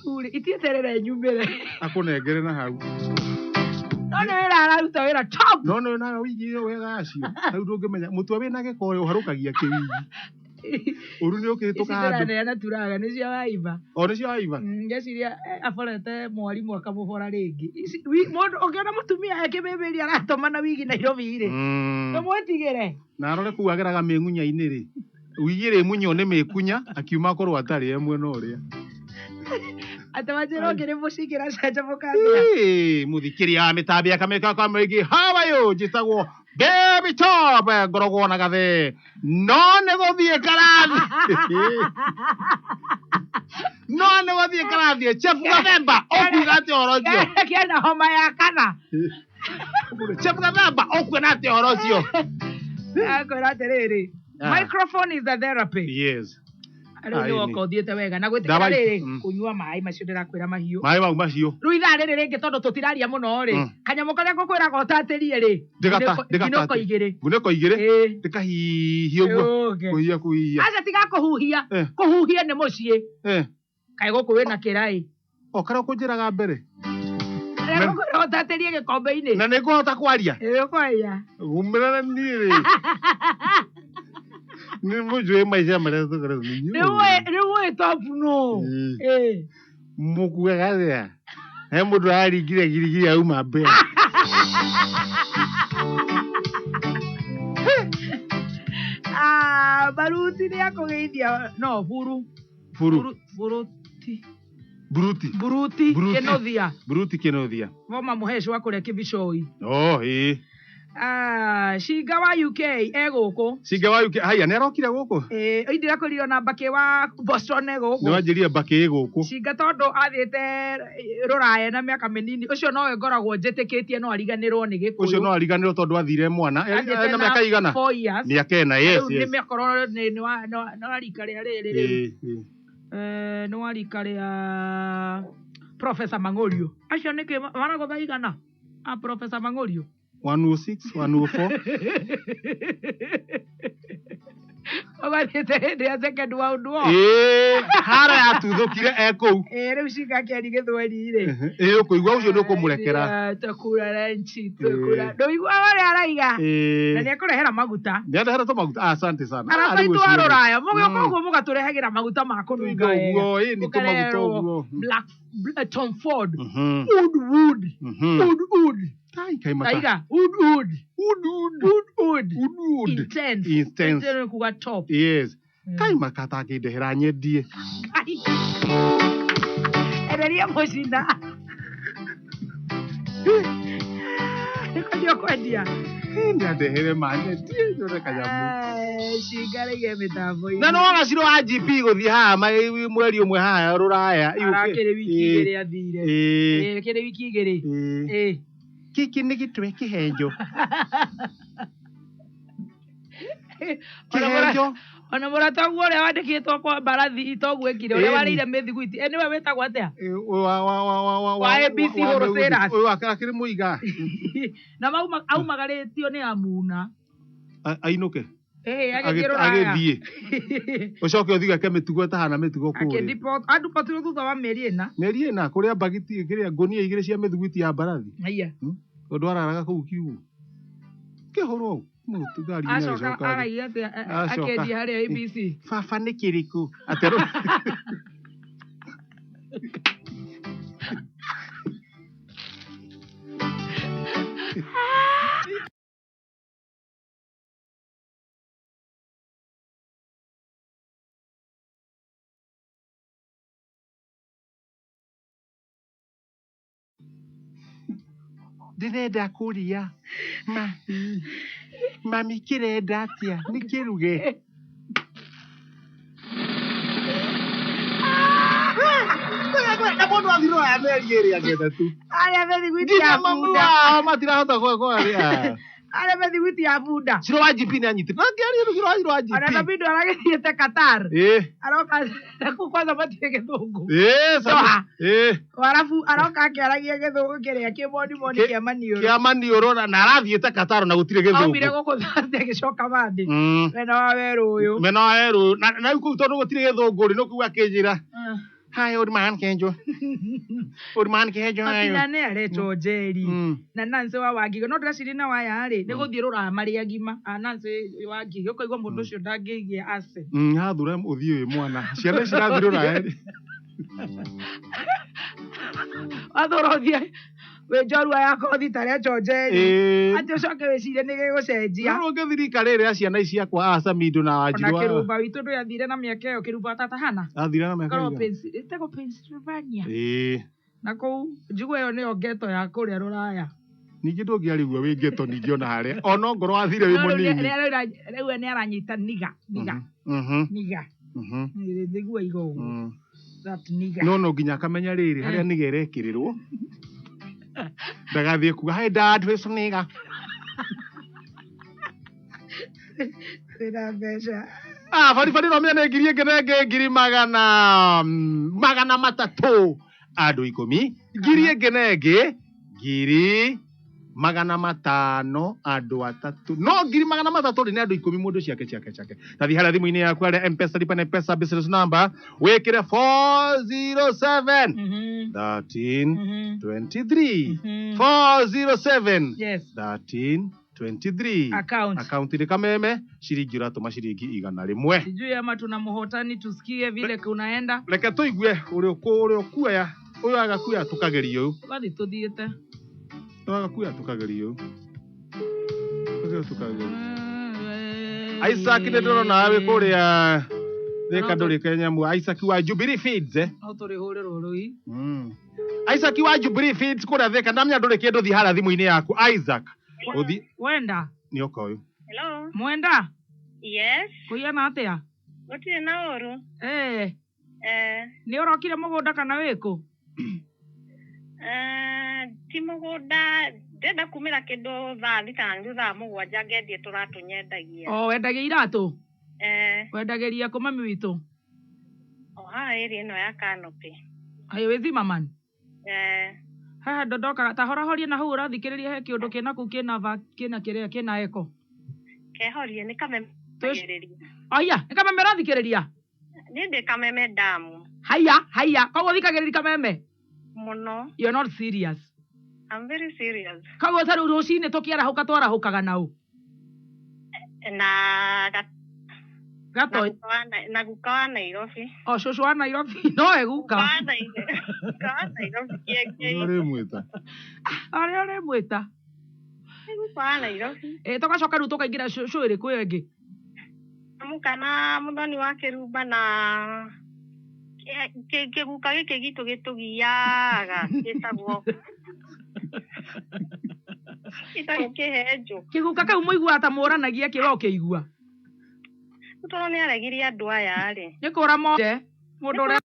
uri itieterere nyumire akunengere na hau no wĩra araruta wĩra top no na wĩigire wega acio rĩu ndũngĩmenya mũtwe wĩna gĩkoyo ũharũkagia kĩwigi ũru nĩ ũkĩhĩtũka andũ na turaga nĩ cia waiba nĩ cia waiba ngeciria aborete mwarimũ akamũbora rĩngĩ mũndũ ũngĩona mũtumia akĩbĩbĩria aratũmana wigi Nairobi rĩ ndũmwetigĩre na arore kuu ageraga mĩng'unya-inĩ rĩ wĩigire mũnyo nĩ mĩkunya akiuma korwo atarĩ emwe no ũrĩa atawajero ngire mushikira caca mukanda muthikiria mitambi ya kameka kwa mwigi hawayo jitagwo baby top ngorogwo na gathe no ne gothie karathi chef November okuga ati orocio kienda homa ya kana chef November okuga ati orocio akora atiriri microphone is the therapy yes Ari ndio ukothiete wega na gwitikira riri kunyua mai macio ndirakwira mahiu mai mau macio riu ithaa riri ringi tondu tutiraria muno ri kanyamo karia ngukwira gotatirie ri nguniko igire ndikahihia uguo kuhia aca tiga kuhuhia ni mucii kai guku wina kirai okara kunjiraga mbere ngukwira gotatirie gikombe-ini na niguhota kwaria kwaya gumira ni ri ni mujue maisha marezo kare ni we top no mukuga ya mundu ari girigiri auma mbere baruti ni akugeithia no buruti kenothia voma muheshi wakuria kibishoi Cinga wa UK egũkũ. Cinga wa UK haya nĩ arokire gũkũ. Indira kũriro na Mbake wa Boston egũkũ. Nĩ wanjĩria Mbake gũkũ. Cinga tondũ athiĩte Rũraya na mĩaka mĩnini ũcio nowe ngoragwo njĩtĩkĩtie no ariganĩrwo nĩ Gĩkũyũ. Ũcio no ariganĩrwo tondũ athire mwana. Na mĩaka igana? 4 years. Mĩaka ĩna, yes. Nĩ mĩakorwo nĩ warika rĩa rĩrĩ. Nĩ warika rĩa Professor Mang'ũriũ. Acio nĩkĩ maragotha igana? Professor Mang'ũriũ. 106, 104. Ogathiĩte hĩndĩ ya second world war. Hara yatuthũkire kũu. Rĩu Cinga akĩaria Gĩthweri-rĩ. Ũkũigua ũcio nĩ ũkũmũrekera. Tũkura renchi, tũkura. Ndũigua ũrĩa araiga. Na nĩekũrehera maguta. Nĩarehera tũmaguta. Asante sana. Arata aitũ a Rũraya, mũgĩũka ũguo mũgatũrehagĩra maguta ma kũnunga wega. Nĩ tũmaguta ũguo. Black Tom Ford. Wood. Taiga. Wood. Intense. Kuga top. Yes. Kai makata akĩndehera nyendie. Enderia mũcina. Nĩkũndio kwendia. Ndehere manyendie nyone kanyamu. Cinga rĩige mĩtambo-inĩ. Na nĩwona Ciro wa GP gũthiĩ haha mweri ũmwe haha Rũraya. Arakĩrĩ wiki igĩrĩ athire. Kĩrĩ wiki igĩrĩ. Kiki nĩ gĩtwe Kihenjo. Kihenjo. Ona mũrataguo ũrĩa wandĩkĩtwo kwa mbarathi itogwĩkire ũrĩa warĩire mĩthiguiti. Nĩwe wĩtagwo atĩa? Wa ABC Horseras. Ũyũ akĩrĩ mũiga. Na aumagarĩtio nĩ Amuna. Ainũke. Agĩthiĩ. Ũcoke ũthiĩ gake mĩtugo tahana mĩtugo kũrĩa. Andipotirwo thutha wa mĩeri ĩna. Mĩeri ĩna kũrĩa mbagiti kĩrĩa ngũnia igĩrĩ cia mĩthiguiti ya mbarathi. Haiya. Ũndũ araraga kũu kiugo. Kĩhoro mũtugari nĩ acoka. Acoka araiga atĩ akendia harĩa ABC. Baba nĩ kĩrĩkũ? Aterũ. Ndĩrenda kũrĩa. Mami kĩrenda atĩa? Nĩ kĩruge. Na mũndũ athirwo aya meri ĩrĩ agenda tu. Arĩa mĩthiguiti ya bunda. Matirahota kũarĩa. Arĩa mĩthiguiti ya bunda. Ciro wa GP nĩ anyitĩte. Na ngĩarĩa Ciro wa GP. Ona Davido aragĩthiĩte Qatar. Aroka kũu kwanza matirĩ Gĩthũngũ. Arabu aroka akĩaragia Gĩthũngũ kĩrĩa kĩmonimoni kĩa maniũrũ. Kĩa maniũrũ na arathiĩte Qatar na gũtirĩ Gĩthũngũ. Aumire gũkũ Thursday agĩcoka Monday. Mwena wa werũ ũyũ. Mwena wa werũ. Na rĩu kũu tondũ gũtirĩ Gĩthũngũ-rĩ no kuga akĩnjĩra. Hi, old man Kihenjo. Old man Kihenjo. Akina nĩ aretwo Njeri. Na Nancy wa Wangigo no ndĩreciria na waya-rĩ nĩ gũthiĩ Rũraya marĩ agima. Nancy Wangigo ũkaigua mũndũ ũcio ndangĩigia ace. Hathura ũthiĩ wĩ mwana. Ciana cirathiĩ Rũraya-rĩ. Wathura ũthiĩ wĩ njorua ya kothi taretwo Njeri. Atĩ ũcoke wĩcirie nĩ gĩgũcenjia. No ũngĩthirika rĩrĩ ya ciana ici ciakwa Samido na Wanjiru. Ona Kĩrumba witũ ndũyathire na mĩaka ĩyo Kĩrumba tatahana. Athire na mĩaka ĩyo. Ĩtagwo Pennsylvania. Na kũu njiguo ĩyo nĩyo ngeto ya kũrĩa Rũraya. Ningĩ ndũngĩarigua wĩ ngeto ningĩ ona harĩa. Ona ongorwo athire wĩ mũnini. Rĩu nĩ aranyita niga. Nĩguo igũũ. No nginya akamenya rĩrĩ harĩa niga ĩrekĩrĩrwo. Ndagathiĩ kuga hi dad where's some nigga. Sina mbeca. Bari no mĩana ngiri magana matatũ andũ 10 ngiri magana matano andũ atatũ no ngiri magana matatũ nĩ andũ 10 mũndũ ciake tathi harĩa thimũ-inĩ yaku harĩa M-Pesa lipa na M-Pesa business number wĩkĩre 407 13 23 407 13 23 account ile Kameme shilingi uratuma shilingi 100 sijui ama tuna muhotani tusikie vile kunaenda reke tuigue uri kuoya uyu agakuya tukagerio bali tuthiete agakuya tukagerio Isaac nä ndå rona wä kå rä a thä ka ndå rä kenyamu Isaac wa Jubilee Feeds no tå rä hå rä rå rå Isaac wa Jubilee Feeds kå rä a thä ka ndamenya ndå rä kä ndå thi harä thimå-inä yaku Isaac Uthi Wenda. ni oka uyu. Hello. Mwenda. Yes. Kuyana atia? Gutire na uru. Ni urokire mugunda kana wiku? Ti mugunda ndenda kumira kindu thaa thita na thaa mugwanja ngendie turatunyendagia. Wendagia iratu? Wendagiria ku mami witu? Iri ino ya Canopy. Ayo withima man. Haha ndondokaga ta horahoria na hau urathikiriria he kiundu kina ku kina kiria kina eko. Kehorie ni Kameme. Aya, ni Kameme urathikiriria? Ni ndi Kameme damu. Haya, koguo thikagiriria Kameme? Muno. You're not serious. I'm very serious. Koguo ta rucini tukiarahuka twarahukaga nau? Na Gato. Na guka wa Nairobi. Cucu wa Nairobi no eguka. Wa Nairobi kienge. Uri mwita. Ari mwita. Guka wa Nairobi. Tugacoka riu tukaingira cucu iriku ingi? Mukana Muthoni Wakirumba na kiguka giki gitu gitugiaga gitagwo Kihenjo. Kiguka kau muigua ta muranagia kiwa ukiigua? Toro ni aregiria andu aya ri. Ni kura moje mundu ure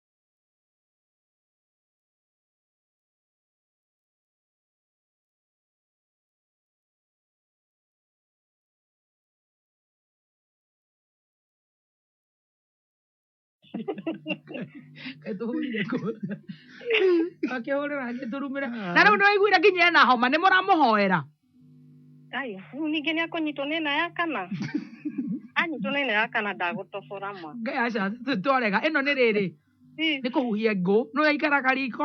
Ketuhurire ku. Akihurira ngiturumira. Na riu ndoiguire nginya ena homa ni muramuhoera. Ai, ninge ni akonyitwo ni na ya kana. Anyitwo ni na ya kana ndagutobora ma. Aca twarega ino ni riri. Ni kuhuhia ngo no yaikaraga riko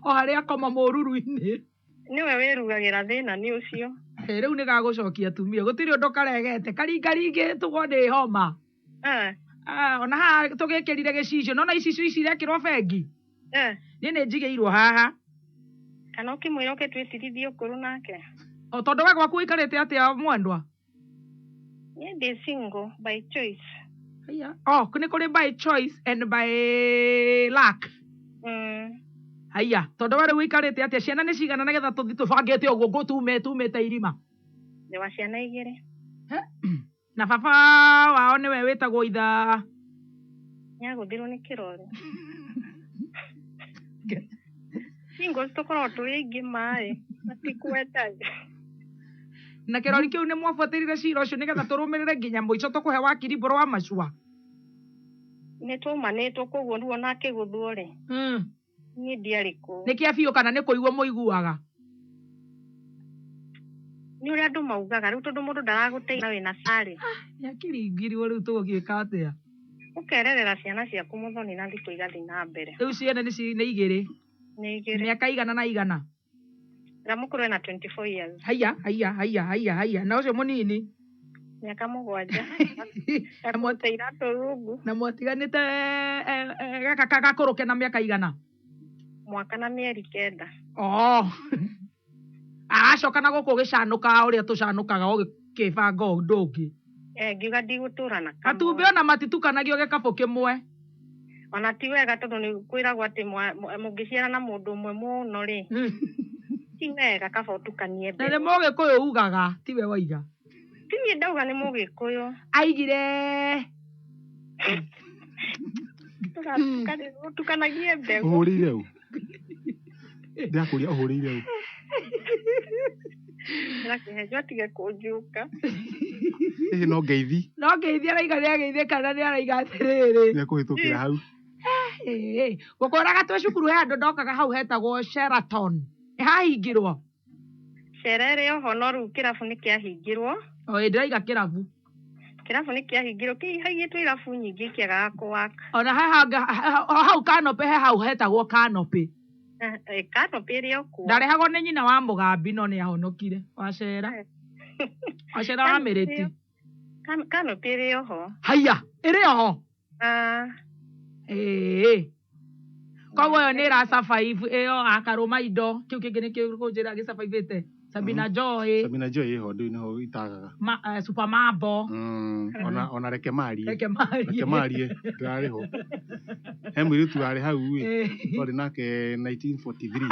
o haria akoma mururu-ini. Niwe wirugagira thina ni ucio. Riu ni gagucokia tumia gutiri undu karegete karingaringi tugo ni homa. Ona haha tugikirire gicicio nona icicio ici irekirwo bengi. Ni njigeirwo haha. Kana ukimwira ukitwicirithie ukuru nake. O tondu we gwaku ikarite atia mwendwa? Ni ndi single by choice. Ni kuri by choice and by luck. Haya, tondu we riu ikarite atia ciana ni cigana nigetha tuthi tubangite uguo tumite irima? Ni wa ciana igiri. Na baba wao niwe witagwo itha? Niaguthirwo ni kirore. Single tukorwo turi ingi mai matikwetaga. Na kirori kiu ni mwabuatirire cira ucio nigetha turumirire nginya muico tukuhe wakiri mburu wa macua? Ni tumanitwo koguo nduo nake guthwo ri. Ni ndiari ku. Ni kia biu kana ni kuigua muiguaga? Ni uria andu maugaga riu tondu mundu ndaraguteithia wina sari. Nyakiringirwo riu tugugiika atia? Ukererera ciana ciaku Muthoni na thikũ igathi na mbere. Riu ciana ni igiri? Ni igiri. Miaka igana na igana? Ira mukuru ena 24 years. Haya. Na ucio munini? Miaka 7. Amoteira turungu. Na mwatiganite gaka gakũrũke na miaka igana? Mwaka na mieri 9. Acoka na gũkũ gĩcanuka ũrĩa tũcanukaga ũgĩbanga ũndũ ũngĩ. Ngiuga ndigũtũra na kamwe. Matumbĩ ona matitukanagio gĩkabũ kĩmwe. Ona ti wega tondũ nĩ kwĩragwo atĩ mũngĩciarana mũndũ ũmwe mũno rĩ. Ti wega kaba ũtukanie mbere. Na nĩ Mũgĩkũyũ ugaga tiwe waiga? Ti niĩ ndauga nĩ Mũgĩkũyũ. Aigire. Tũtukanagie mbegũ. Ũhũrĩire ũ? Ndakũria ũhũrĩire ũ? Kihenjo atige kũnjuka. Hihi no ngeithi? No ngeithi araiga nĩ ageithĩka na nĩ araiga atĩrĩrĩ. Nĩ ekũhĩtũkĩra hau. Gũkũraga twĩ cukuru he andũ ndokaga hau hetagwo Sheraton. Nĩ hahingirwo? Cera ĩrĩ oho no rĩu kĩrabu nĩ kĩahingirwo. Ndĩraiga kĩrabu. Kĩrabu nĩ kĩahingirwo kĩhaigĩtwo irabu nyingĩ kĩagaga kũwaka. Ona hau Canopy he hau hetagwo Canopy. Canopy ĩrĩ o kuo. Ndarehagwo nĩ nyina wa Mũgambi no nĩ ahonokire. Wacera wa Mĩrĩti. Canopy ĩrĩ oho. Haya, ĩrĩ oho? Koguo ĩyo nĩ ĩra survive ĩyo akarũma indo. Kĩu kĩngĩ nĩ kĩu njĩra gĩ survive-ĩte. Sabina Joy. Sabina Joy ho ndu no itagaga. Super Mambo. Ona reke mari turari ho. Hemuri turari hau tori nake 1943.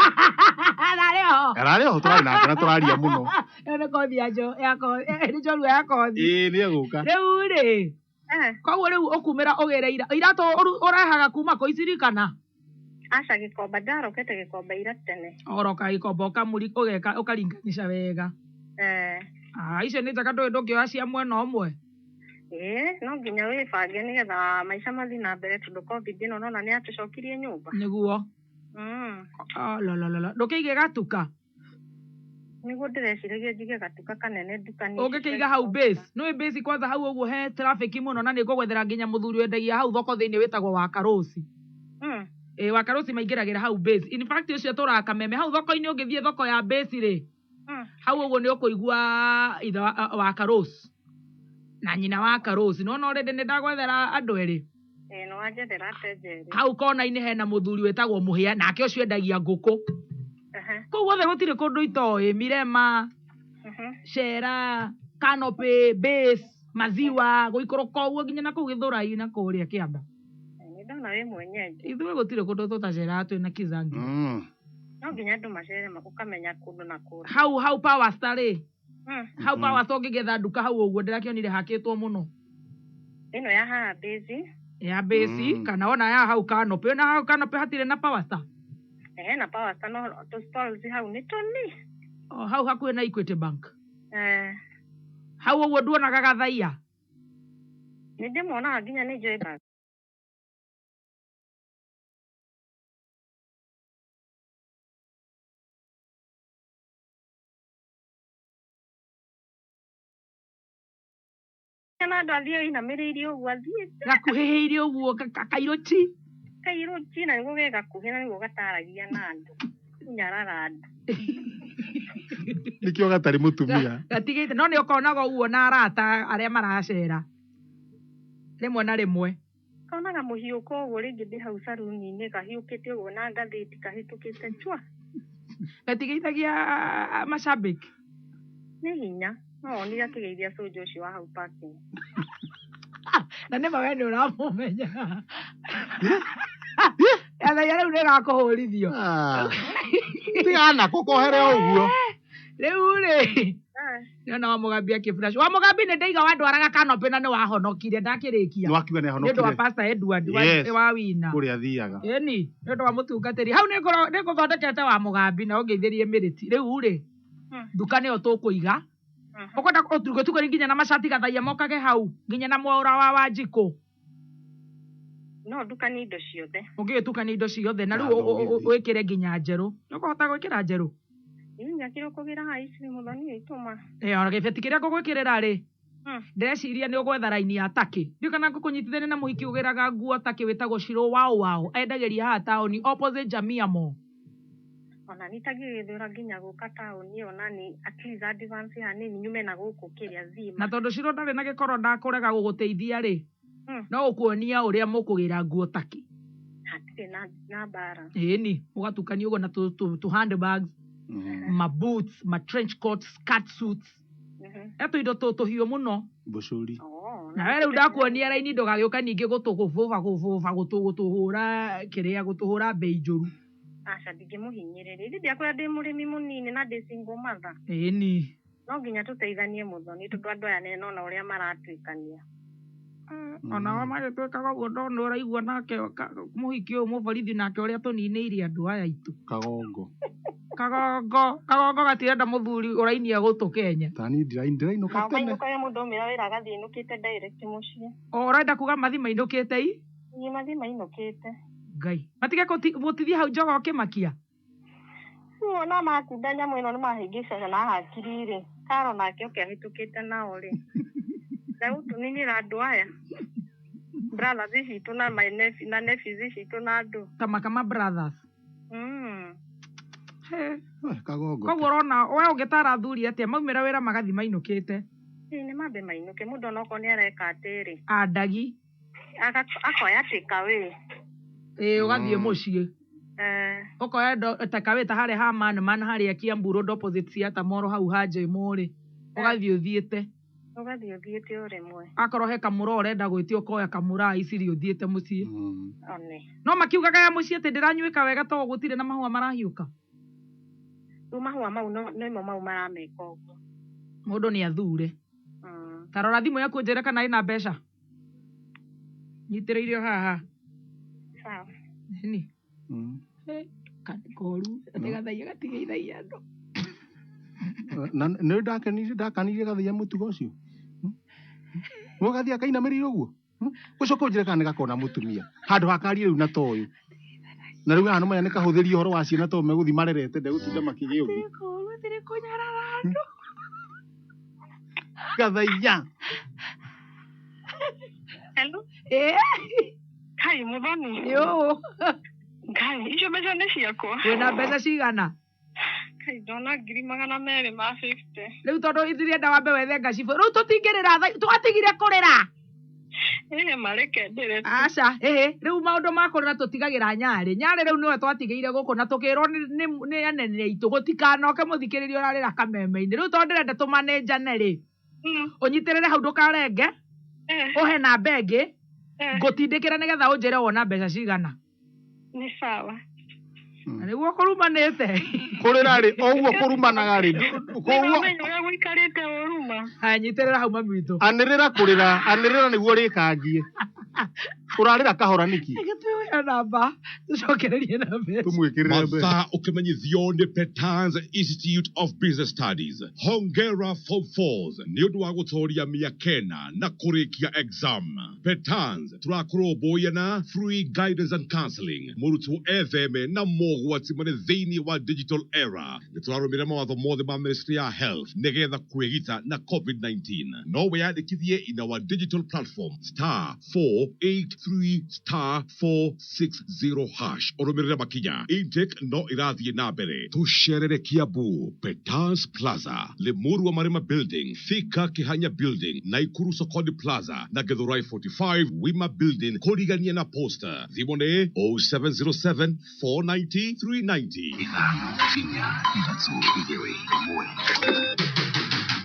Arare ho turari nake turaria muno. Ene kothi ajo yako ni joru yako. Ni guka. Riu ri. Koguo riu ukumira ugereira irato urahaga kuma ko isirikana. Aca gikomba ndarokete gikomba ira tene. Oroka gikomba ukamuri ugeka ukaringanisha wega. Icio nĩ njaka ndũngĩoya cia mwena ũmwe. No nginya wĩbange nĩgetha maica mathiĩ na mbere tondũ COVID ĩno nona nĩ atũcokirie nyũmba. Nĩguo. Ndũkĩige gatuka. Nĩguo ndĩreciragia njige gatuka kanene nduka-inĩ. Ũngĩkĩiga hau base. Nĩũĩ base kwanza hau ũguo he traffic mũno na nĩngũgwethera nginya mũthuri wendagia hau thoko thĩinĩ wĩtagwo wa Karosi. Wa Karosi maingĩragĩra hau base. In fact ũcio tũraga Kameme hau thoko-inĩ ũngĩthiĩ thoko ya base rĩ. Hau ũguo nĩ ũkũigua ithe wa Karosi. Na nyina wa Karosi. No already nĩ ndagwethera andũ erĩ. No wanjethera atenjeri. Hau kona-inĩ hena mũthuri wĩtagwo Mũhĩa nake ũcio endagia ngũkũ. Kũu guothe gũtirĩ kũndũ itoĩ Mirema, Shera, Canopy, Base, Maziwa, gũikũrũka ũguo nginya na kũu Gĩthũrai na kũrĩa Kĩanda. Nĩ ndona wĩ mwenyeji. Ithuĩ gũtirĩ kũndũ tũtacera twĩ na Kizangi. No nginya andũ macere ũkamenya kũndũ na kũndũ. Hau Power Star rĩ. Hau Power Star ũngĩgetha nduka hau ũguo ndĩrakĩonire hakĩtwo mũno. Ĩno ya haha Base. Ya Base kana ona ya hau Canopy. Na hau Canopy hatirĩ na Power Star. Na Power Star no to stalls hau nĩ toni. Hau hakuhĩ na Equity Bank. Hau ũguo nduonaga gathaia. Nĩ ndĩmuonaga nginya nĩ Joy Bank. Na andũ athiĩ inamĩrĩirie ũguo athiĩte. Gakuhĩhĩirie ũguo kairũti. Kairũti na nĩguo ge gakuhĩ na nĩguo gataragia na andũ. Nyarara andũ. Nĩkĩo gatarĩ mũtumia. Gatigĩte no nĩ ũkonaga ũguo na arata arĩa maracera. Rĩmwe na rĩmwe. Konaga mũhiũko ũguo rĩngĩ ndĩ hau saruni-inĩ kahiũkĩte ũguo na ngathĩti kahĩtũkĩte chwa. Gatigĩithagia macambĩki. Nĩ hinya. No onire akĩgeithia soja ũcio wa hau parking. Na nĩ mawe nĩ ũramũmenya. Athaia rĩu nĩgakũhũrithio. Tigana kũkohere ũguo. Rĩu rĩ. Nĩona wa Mũgambi akĩflash. Wa Mũgambi nĩ ndaiga wandwaraga Canopy na nĩ wahonokire ndakĩrĩkia. Nĩwakiuga nĩ ahonokire. Nĩ ũndũ wa Pastor Edward wa Wina. Kũrĩa athiaga. Nĩ ũndũ wa mũtungatĩri. Hau nĩ ngũthondekete wa Mũgambi na ũngeithĩrie mĩrĩti. Rĩu rĩ. Nduka nĩyo tũkũiga. Ukwenda ũtuge nginya na macati gathaia mokage hau nginya na mwaura wa Wanjikũ. No nduka nĩ indo ciothe. Ũngĩtukania indo ciothe na rĩu wĩkĩre nginya njerũ. Nĩ ũkũhota gwĩkĩra njerũ? Nyakĩrwo kũgĩra haici Muthoni itũma. Ona gĩbeti kĩrĩa ngũgwĩkĩrĩra rĩ. Ndĩreciria nĩ ũgwetha raini ya Taki. Ndiũ kana ngũkũnyitithania na mũhiki ũgĩraga nguo Taki wĩtagwo Shiro wao. Endagĩria haha taũni opposite Jamia Mall. Ona nitagĩgĩthũra nginya gũka taũni ona ni at least advance hanini nyume na gũkũ kĩrĩa thima. Na tondũ Shiro ndarĩ na gĩkoro ndakũrega gũgũteithia rĩ. No ũkuonia ũrĩa mũkũgĩra nguo Taki. Hatirĩ na bara. Ĩni ũgatukania ũguo na tu handbags, ma boots, ma trench coats, skirt suits. Eto indo tũhiũ mũno. Bucuri. Na wewe rĩu ndakuonia raini ndũgagĩũka ningĩ gũtũhũra kĩrĩa gũtũhũra bei njũru. Aca ndingĩmũhinyĩrĩria. Ĩndĩ ndiakwĩra ndĩ mũrĩmi mũnini na ndĩ single mother. Ĩni. No nginya tũteithanie Muthoni tondũ andũ aya nĩnona ũrĩa maratuĩkania. Ona magĩtuĩkaga ũguo ndona ũraigua nake mũhiki ũyũ mũborithi nake ũrĩa tũninĩirie andũ aya aitũ. Kagongo gatirenda mũthuri ũrainia gũtũ Kenya. Tani ndirainũka tene. Mainũka mũndũ ũmĩra wĩra agathiĩ ainũkĩte direct mũciĩ. Ũrenda kuga mathi mainũkĩte i? Ĩ mathi mainũkĩte. Ngai. Matige gũtithia hau Njogo ũkĩmakia. No makunda nyamũ ĩno nĩmahĩngĩcaga na hakiri rĩ. Karo nake ũkĩahĩtũkĩte nao rĩ. Rĩu tũninĩra andũ aya. Brothers citũ na my nephew na nephews citũ na andũ. Kama brothers. Kagongo. Koguo ũrona we ũngĩtara athuri atĩa maumĩra wĩra magathi mainũkĩte. Nĩ mambe mainũke mũndũ onokorwo nĩ areka atĩrĩ. Andagi. Akoya take away. Ũgathiĩ mũciĩ. Okoya takaweta hare ha man hare akia mburo deposit cia moro hau haje mori. Ugathie uthiete. Ugathie uthiete uremwe. Akorwo he kamura urenda gwitio ukoya kamura iciri uthiete mucii. One. No makiugaga ya mucii ati ndiranywika wega to gutire na mahua marahiuka. Mahua mau no imo mau marameka uguo. Mundu ni athure. Tarora thimu yaku njere kana ina mbeca. Nyitiriirio haha. Sawa. Ni. Katikoru ategathaia gatigithaia ando. Na nä ndakanire gathaia må tugo å cio må gathiä akaina mä rä å guo gå coka å njä re kana nä gakona må tumia handå hakarire rä u na to å yå na rä u hana maya nä kahå thä rie å horo wa ciana to mä gå thi marerete ndegå tinda makä gä å gä gathaia Hello? Kai Muthoni. Yo. Kai, icio mbeca nĩ ciakwa. Wĩna mbeca cigana? Kai ndona 250. Rĩu tondũ ithuĩ wambe wethe ngacibũ. Rĩu tũtingĩrĩra twatigire kũrĩra. Mareke ndĩre. Aca, rĩu maũndũ ma kũrĩra tũtigagĩra Nyarĩ. Nyarĩ rĩu nĩwe twatigĩire gũkũ na tũkĩrwo nĩ anene aitũ gũtikanoke mũthikĩrĩria ũrarĩra Kameme-inĩ. Rĩu tondũ ndĩrenda tũmanĩnjane rĩ. Ũnyitĩrĩre hau ndũkarenge. Ũhe namba ĩngĩ. Ngũtindĩkĩra nĩgetha ũnjĩre wona mbeca cigana. Nĩ sawa. Nĩguo kũrumanĩte. Kũrĩra rĩ, o ũguo kũrumanaga rĩ. Koguo ũrĩa gũikarĩte ũruma. Nyitĩrĩra hau mami witũ. Anĩrĩra kũrĩra, anĩrĩra nĩguo rĩkangie. Ũrarĩra kahora nĩki? Gĩtuoya namba. Tũcokererie na mbeca. Tũmwĩkĩrĩre mbeca. Mathaa ũkĩmenyithio nĩ Petans Institute of Business Studies. Hongera Form 4s nĩ ũndũ wa gũtooria mĩakena na kũrĩkia exam. Petans tũrakũrũmbũiya na free guidance and counseling. Mũrutwo etheme na mogwati marĩ thĩinĩ wa digital era. Nĩ tũrarũmĩrĩra mawatho mothe ma Ministry ya Health nĩgetha kwĩgita na COVID-19. No wĩyandĩkithie in our digital platform *483*460# ũrũmĩrĩre makinya. Intake no ĩrathiĩ na mbere. Tũcerere Kiambu, Petans Plaza, Limuru Marima Building, Thika Kihanya Building, Naikuru Sokoni Plaza na Githurai 45 Wima Building kũrigania na poster. Thimũ nĩ 0707 490 390.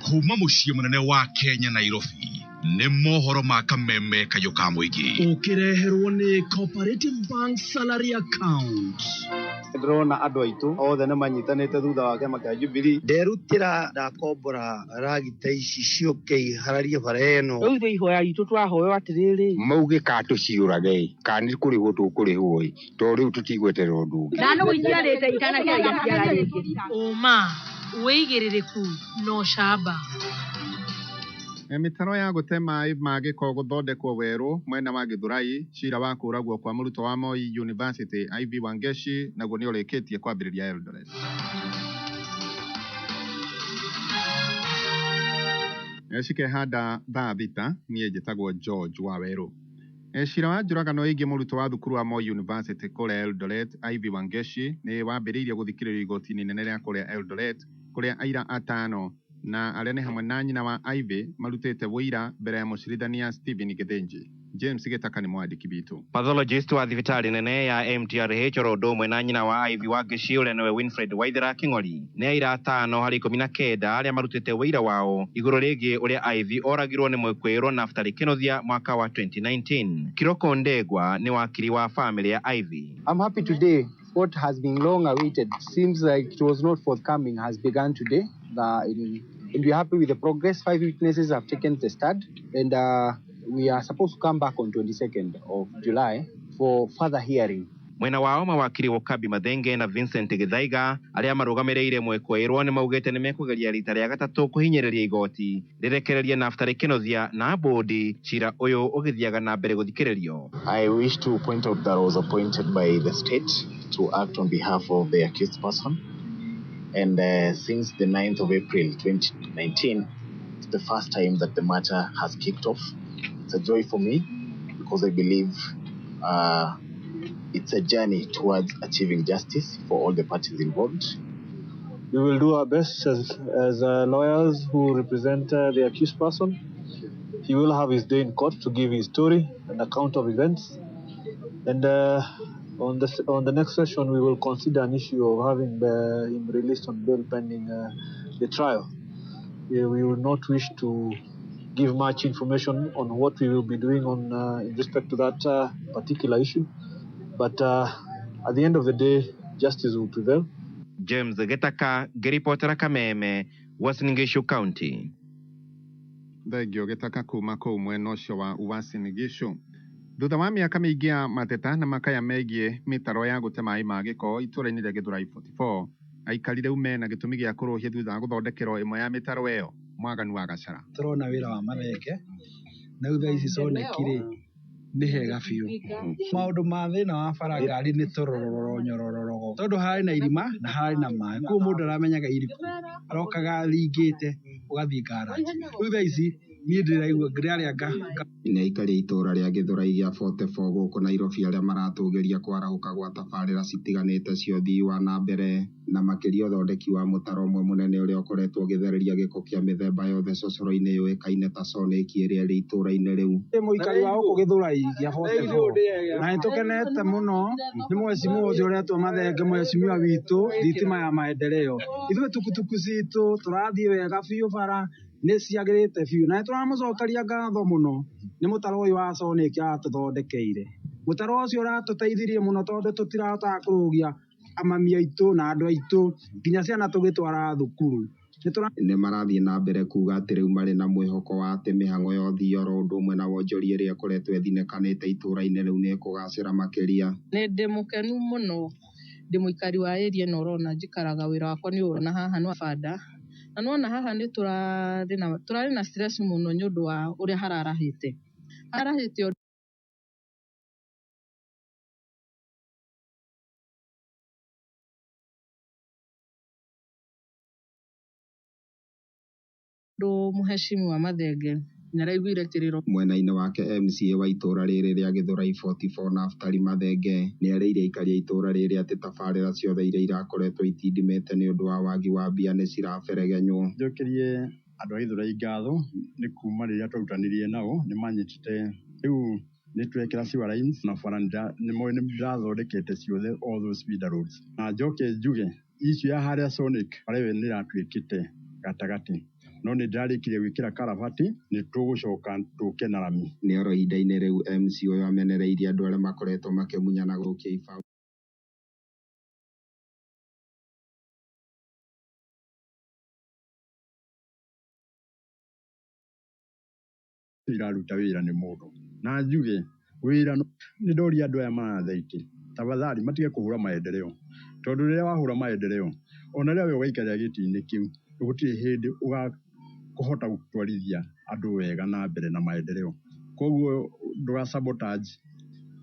Kuma mũciĩ mũnene wa Kenya Nairobi nĩ mohoro ma Kameme kayũ ka mũingĩ. Ũkĩreherwo nĩ Cooperative Bank Salary Account. Ndĩrona andũ aitũ othe nĩ manyitanĩte thutha wa kĩama kĩa Jubilee. Nderutĩra ndakombora ragita ici ciũke ihararie bara ĩno. Rĩu ithuĩ ihoya itũ twahoywo atĩrĩrĩ. Mauge ka tũciũrage kana kũrĩhwo tũkũrĩhwo to rĩu tũtigweterwo ndungi. Nano gũikarĩte itana kĩrĩa gĩaciara gĩkĩ. Ũma wĩigĩrĩrĩku no camba. Mĩtaro ya gũte maĩ ma gĩko gũthondekwo werũ mwena wa Githurai, cira wa kũragwo kwa mũrutwo wa Moi University IV Wangeshi naguo nĩ ũrĩkĩtie kwambĩrĩria Eldoret. Cikehanda thaa thita niĩ njĩtagwo George wa werũ. Cira wa njũragano ĩgiĩ mũrutwo wa thukuru wa Moi University kũrĩa Eldoret IV Wangeshi nĩ wambĩrĩirie gũthikĩrĩrio igoti-inĩ inene rĩa kũrĩa Eldoret kũrĩa aira atano na arĩa nĩ hamwe na nyina wa Ivy marutĩte wũira mbere ya mũcirithania Stephen Githinji. James Gĩtaka nĩ mwandĩki witũ. Pathologist wa thibitarĩ nene ya MTRH oro ũndũ ũmwe na nyina wa Ivy Wangeshi ũrĩa nĩwe Winfred Waithera Kĩng'ori nĩ aira atano harĩ 19 arĩa marutĩte wũira wao igũrũ rĩgiĩ ũrĩa Ivy oragirwo nĩ mwĩkũĩrwo Naftali Kĩnuthia mwaka wa 2019. Kiroko Ndegwa nĩ wakiri wa family ya Ivy. I'm happy today. What has been long awaited seems like it was not forthcoming has begun today. And we're happy with the progress. 5 witnesses have taken the stand, and we are supposed to come back on 22nd of July for further hearing. Mwena wao mawakiri Wakabi Mathenge na Vincent Githaiga arĩa marũgamĩrĩire mwĩkũĩrwo nĩ maugĩte nĩ mekũgeria rita rĩa gatatũ kũhinyĩrĩria igoti rĩrekererie Naftali Kĩnuthia na bodi cira ũyũ ũgĩthiaga na mbere gũthikĩrĩrio. I wish to point out that I was appointed by the state to act on behalf of the accused person. And since the 9th of April 2019, it's the first time that the matter has kicked off. It's a joy for me because I believe it's a journey towards achieving justice for all the parties involved. We will do our best as lawyers who represent the accused person. He will have his day in court to give his story and account of events. And On the next session, we will consider an issue of having him released on bail pending the trial. We will not wish to give much information on what we will be doing in respect to that particular issue. But at the end of the day, justice will prevail. James Getaka, Geripotera Kameme, Uasin Gishu County. Thegio Getaka kuma kũu mwena ũcio wa Uasin Gishu. Thutha wa mĩaka mĩingĩ ya mateta na makaya megiĩ mĩtaro ya gũte maĩ ma gĩko itũũra-inĩ rĩa Gĩthũrai 44, aikari rĩu mena gĩtũmi gĩa kũrũhia thutha wa gũthondekerwo ĩmwe ya mĩtaro ĩyo. Mwaganu wa Gacara. Tũrona wĩra wa mathenge na thutha ici Soneki-rĩ nĩ hega biũ. Maũndũ ma thĩna wa bara ngari nĩ tũrororo nyorororo, tondũ harĩ na irima na harĩ na maĩ, koguo mũndũ aramenyaga iriku arokaga ringĩte ũgathiĩ ngaraji. Thutha ici niĩ ndĩraigua ngĩrarĩa nĩ aikari itũũra rĩa Gĩthũrai gĩa 44 gũkũ Nairobi arĩa maratũgĩria kwarahũka gwa tabarĩra citiganĩte cia ũthii wa na mbere na makĩria ũthondeki wa mũtaro ũmwe mũnene ũrĩa ũkoretwo ũgĩthereria gĩko kĩa mĩthemba yothe cocoro-inĩ yũĩkaine ta Soneki ĩrĩa ĩrĩ itũũra-inĩ rĩu. Mũikari wa gũkũ Gĩthũrai gĩa 44 na nĩtũkenete mũno nĩ mwecimu ũcio ũretwo Mathenge, mwecimiwa witũ thitima ya maendeleo. Ithuĩ tukutuku citũ tũrathiĩ wega biũ, bara nĩ ciagĩrĩte biũ na tũramũcokeria ngatho mũno nĩ mũtaro ũyũ wa Soneki atũthondekeire. Mũtaro ũcio ũratũteithirie mũno tondũ tũtirahotaga kũrũgia amami aitũ na andũ aitũ nginya ciana tũgĩtwara thukuru. Nĩ marathiĩ na mbere kuga atĩ rĩu marĩ na mwĩhoko wa atĩ mĩhang'o ya ũthii oro ũndũ ũmwe na wonjoria ĩrĩa ĩkoretwo ĩthinĩkanĩte itũũra-inĩ rĩu nĩ ĩkũgacĩra makĩria. Nĩ ndĩ mũkenu mũno, ndĩ mũikari wa area ĩno ũrona njikaraga, wĩra wakwa nĩ ũrona haha nĩ banda na nĩwona haha nĩ tũrarĩ na stress mũno nĩ ũndũ wa ũrĩa hararahĩte mũhecimu wa Mathenge nĩaraiguire kĩrĩro. Mwena-inĩ wake MCA wa itũũra rĩrĩ rĩa Gĩthũrai 44 Naftali Mathenge nĩarĩire aikari a itũũra rĩrĩ atĩ tabarĩra ciothe iria irakoretwo itindimĩte nĩ ũndũ wa wagi wa mbia nĩ ciraberegenywo. Njokerie andũ a Gĩthũrai ngatho nĩ kuma rĩrĩa twarutanĩrie nao nĩ manyitĩte rĩu nĩ twekĩra sewer lines na bara nĩ ndĩrathondekete ciothe all those feeder roads. Na njoke njuge icio ya harĩa Soneki bara ĩyo nĩ ĩratuĩkĩte gatagatĩ, no nĩ ndarĩkirie gwĩkĩra karabati nĩ tũgũcoka tũke na rami. Nĩ oro ihinda-inĩ rĩu MC ũyũ amenereirie andũ arĩa makoretwo makĩmunyana gũkia ibaũ iraruta wĩra nĩ mũndũ na njuge wĩra nĩ ndoria andũ aya maratheiti tafadhali matige kũhũra maendeleo, tondũ rĩrĩa wahũra maendeleo ona rĩrĩa we ũgaikarĩra gĩtĩ-inĩ kĩu gũtirĩ hĩndĩ kũhota gũtwarithia andũ wega na mbere na maendeleo. Koguo ndũga sabotage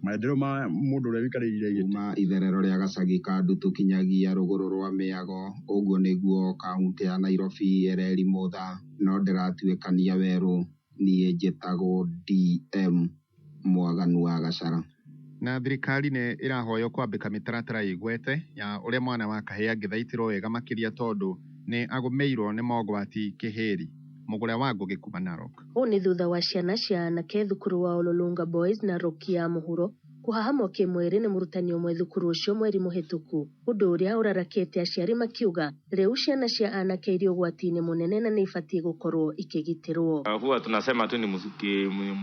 maendeleo ma mũndũ ũrĩa wĩkarĩire gĩtĩ. Ma itherero rĩa gacagi ka Ndutu kinyagia rũgũrũ rwa Mĩago, ũguo nĩguo kaunti ya Nairobi ĩreri mũtha, no ndĩratuĩkania werũ. Niĩ njĩtagwo DM Mwaganu wa Gacara. Na thirikari nĩ ĩrahoywo kwambĩka mĩtaratara ĩgwete ya ũrĩa mwana wa kahĩĩ angĩthaitĩrwo wega makĩria tondũ nĩ agũmĩirwo nĩ mogwati kĩhĩri. Mũgũrĩa wa Ngũgĩ kuma Narok. Ũũ nĩ thutha wa ciana cia anake thukuru wa Ololunga Boys na Roki ya mũhuro kuhahamwo kĩmwĩrĩ nĩ mũrutani ũmwe thukuru ũcio mweri mũhĩtũku, ũndũ ũrĩa ũrarakĩte aciari makiuga rĩu ciana cia anake irĩ ũgwati-inĩ mũnene na nĩ ibatiĩ gũkorwo ikĩgitĩrwo. Huwa tunasema tu ni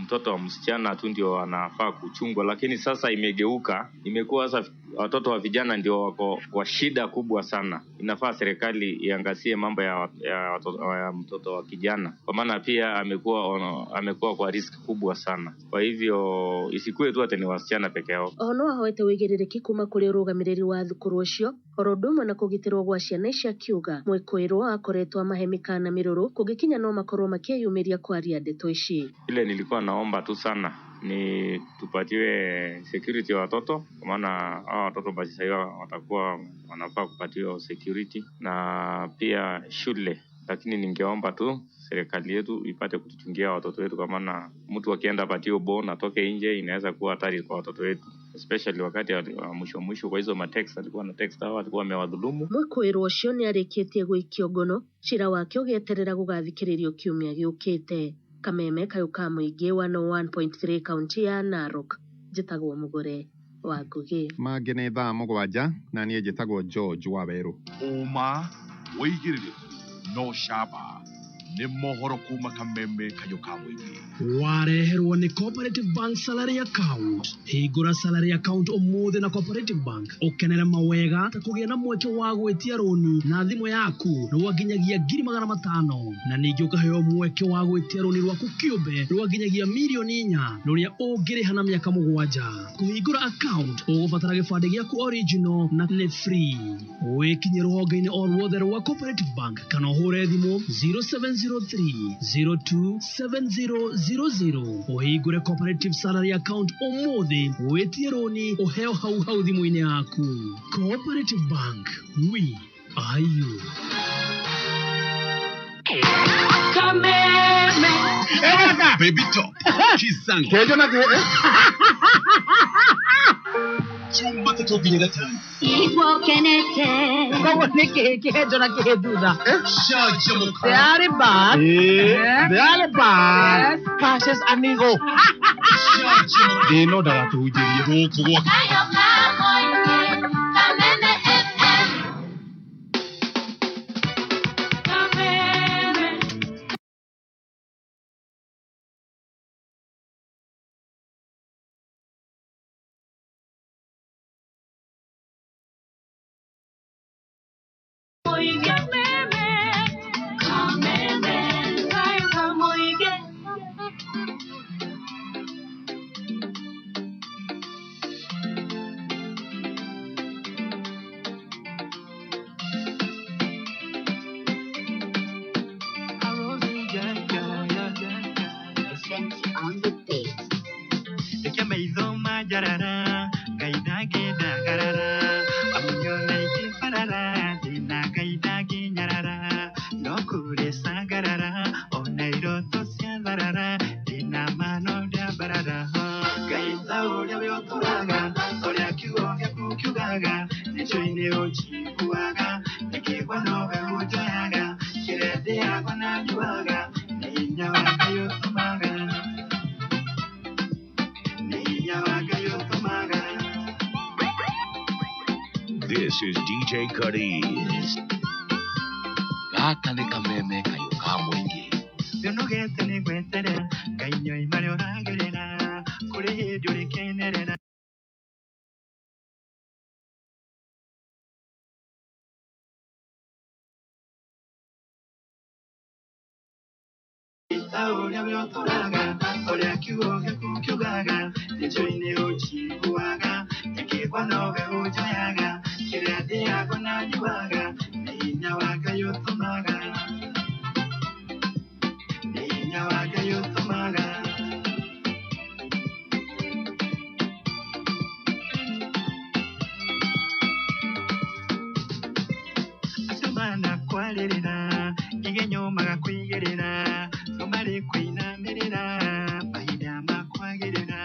mtoto wa msichana tu ndio anafaa kuchungwa, lakini sasa imegeuka, imekuwa sasa watoto wa vijana ndio wako kwa shida kubwa sana. Inafaa serikali iangazie mambo ya mtoto wa kijana, kwa maana pia amekuwa kwa risk kubwa sana. Kwa hivyo isikue tu ati ni wasichana peke yao. Ono ahoete wĩigĩrĩrĩki kuma kũrĩ ũrũgamĩrĩri wa thukuru ũcio oro ũndũ ũmwe na kũgitĩrwo gwa ciana icio akiuga mwĩkũĩrwo akoretwo amahe mĩkana mĩrũrũ kũngĩkinya no makorwo makĩyumĩria kwaria ndeto ici. Ile nilikuwa naomba tu sana ni tupatiwe security watoto, kwa maana hao watoto basi sasa watakuwa wanafaa kupatiwa security na pia shule, lakini ningeomba tu serikali yetu ipate kutuchungia watoto wetu, kwa maana mtu akienda patio bond atoke nje inaweza kuwa hatari kwa watoto wetu, especially wakati wa mwisho kwa hizo matext alikuwa na text hao alikuwa amewadhulumu. Mwĩkũĩrwo ũcio nĩ arĩkĩtie gũikio ngono, cira wake ũgĩeterera gũgathikĩrĩrio kiumia gĩũkĩte. Kameme kayũ ka mũingĩ 101.3 kaunti ya Narok. Njĩtagwo Mũgũre. wa Ngugi. Mangĩ nĩ thaa mũgwanja na niĩ njĩtagwo George Waweru. Ũma wĩigĩrĩrĩku no camba nĩ mohoro kuma Kameme kayũ ka mũingĩ. Wareherwo nĩ Cooperative Bank salary account. Hingũra salary account ũmũthĩ na Cooperative Bank ũkenere mawega ta kũgĩa na mweke wa gwĩtia roni na thimũ yaku rwa nginyagia 500,000 na ningĩ ũkaheo mweke wa gwĩtia roni rwaku kĩũmbe rwa nginyagia 4,000,000 rũrĩa ũngĩrĩha na mĩaka 7. Kũhingũra account ũgũbatara gĩbandĩ gĩaku original na nĩ free. Wĩkinye rũhonge-inĩ o ruothe rwa Cooperative Bank kana ũhũre thimũ 0703-027000 ũhingũre Cooperative salary account ũmũthĩ wĩtie roni ũheo hau thimũ-inĩ yaku. Cooperative Bank, we are you. Kameme baby top kisanga kejo na chumba tatoginya gatanu Igwo kenete Ngogo niki kejo na keduda shaje muka They are bad Passes amigo shaje muka ino daga tujirie huko kwa This is DJ Qariz. Gaka nĩ Kameme kayũ ka mũingĩ. Ndũnogete nĩ gweterera Ngai marĩa ũragerera kũrĩ hĩndĩ ũrĩkenerera. Ũrĩa we ũtũraga ũrĩa kiugo gĩaku kiugaga nĩnjũĩ-inĩ ũnjiguaga ingĩgwa nowe ũnjoyaga kĩrĩa ndĩago na nyuaga nĩ hinya wa Ngai ũtũmaga nĩ hinya wa Ngai ũtũmaga acio manakwarĩrĩra igenyo magakwĩigĩrĩra no marĩ kwĩinamĩrĩra mahinda makwagĩrĩra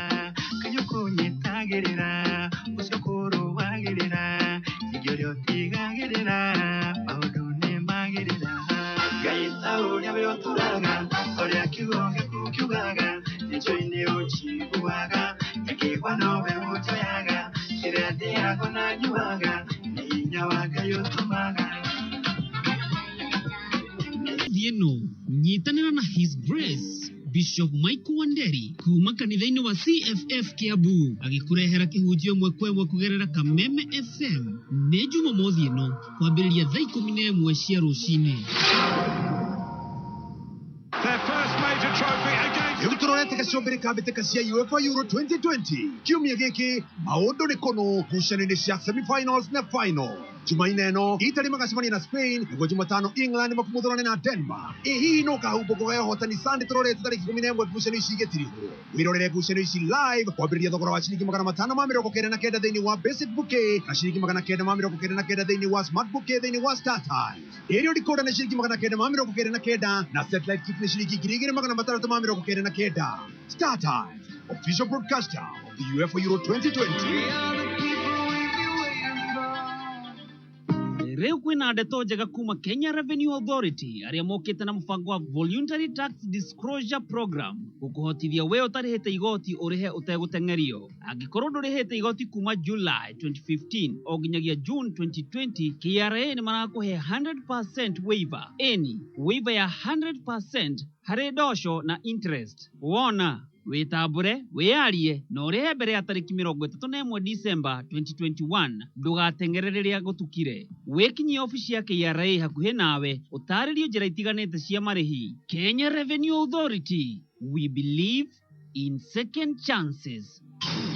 kayũ kũnyitagĩrĩra ũcio kũrũagĩrĩra ningĩ ũrĩa ũtigagĩrĩra maũndũ nĩ magĩrĩra Ngai ta ũrĩa we ũtũraga ũrĩa kiugo gĩaku kiugaga nĩnjũĩ-inĩ ũnjiguaga ingĩgwa nowe ũnjoyaga kĩrĩa ndĩago na nyuaga nĩ hinya wa Ngai ũtũmaga Thieno, nyitanĩra na His Grace Bishop Michael Wanderi kuma kanitha-inĩ wa CFF Kiambu agĩkũrehera kĩhunjio ĩmwe kwa ĩmwe kũgerera Kameme FM nĩ Jumamothi ĩno kwambĩrĩria thaa 11 cia rũcinĩ. Rĩu tũrorete gacombere ka mbĩtĩka cia UEFA Euro 2020 kiumia gĩkĩ maũndũ nĩ kũnũ ngucanio-inĩ cia semi-finals na final. Jumaine ĩno Italy magacemania na Spain, naguo Jumatano England makumuthũrane na Denmark. Hihi no kahumbũko ga ũhotani Sunday tũrorete tarĩki 11 ngucanio ici igĩtirihwo. Wĩrorere ngucanio ici live kwambĩrĩria thogora wa ciringi 599 thĩinĩ wa Basic Bouquet na ciringi 999 thĩinĩ wa Smart Bouquet thĩinĩ wa Star Times. Aerial decoder nĩ ciringi 999 na satellite kit nĩ ciringi 2699. Star Times, official broadcaster of the UEFA Euro 2020. Rĩu kwĩna ndeto njega kuma Kenya Revenue Authority arĩa mokĩte na mũbango wa Voluntary Tax Disclosure Program gũkũhotithia we ũtarĩhĩte igoti ũrĩhe ũtegũteng'erio. Angĩkorwo ndũrĩhĩte igoti kuma July 2015 o nginyagia June 2020, KRA nĩ marakũhe 100% waiver. Eni waiver ya 100% harĩ ndosho na interest. Wona wĩtambũre, wĩyarie na ũrĩhe mbere ya tarĩki 31 December 2021, ndũgateng'ere rĩrĩa gũtukire. Wĩkinyie ofici ya KRA hakuhĩ nawe ũtarĩrio njĩra itiganĩte cia marĩhi. Kenya Revenue Authority, we believe in second chances.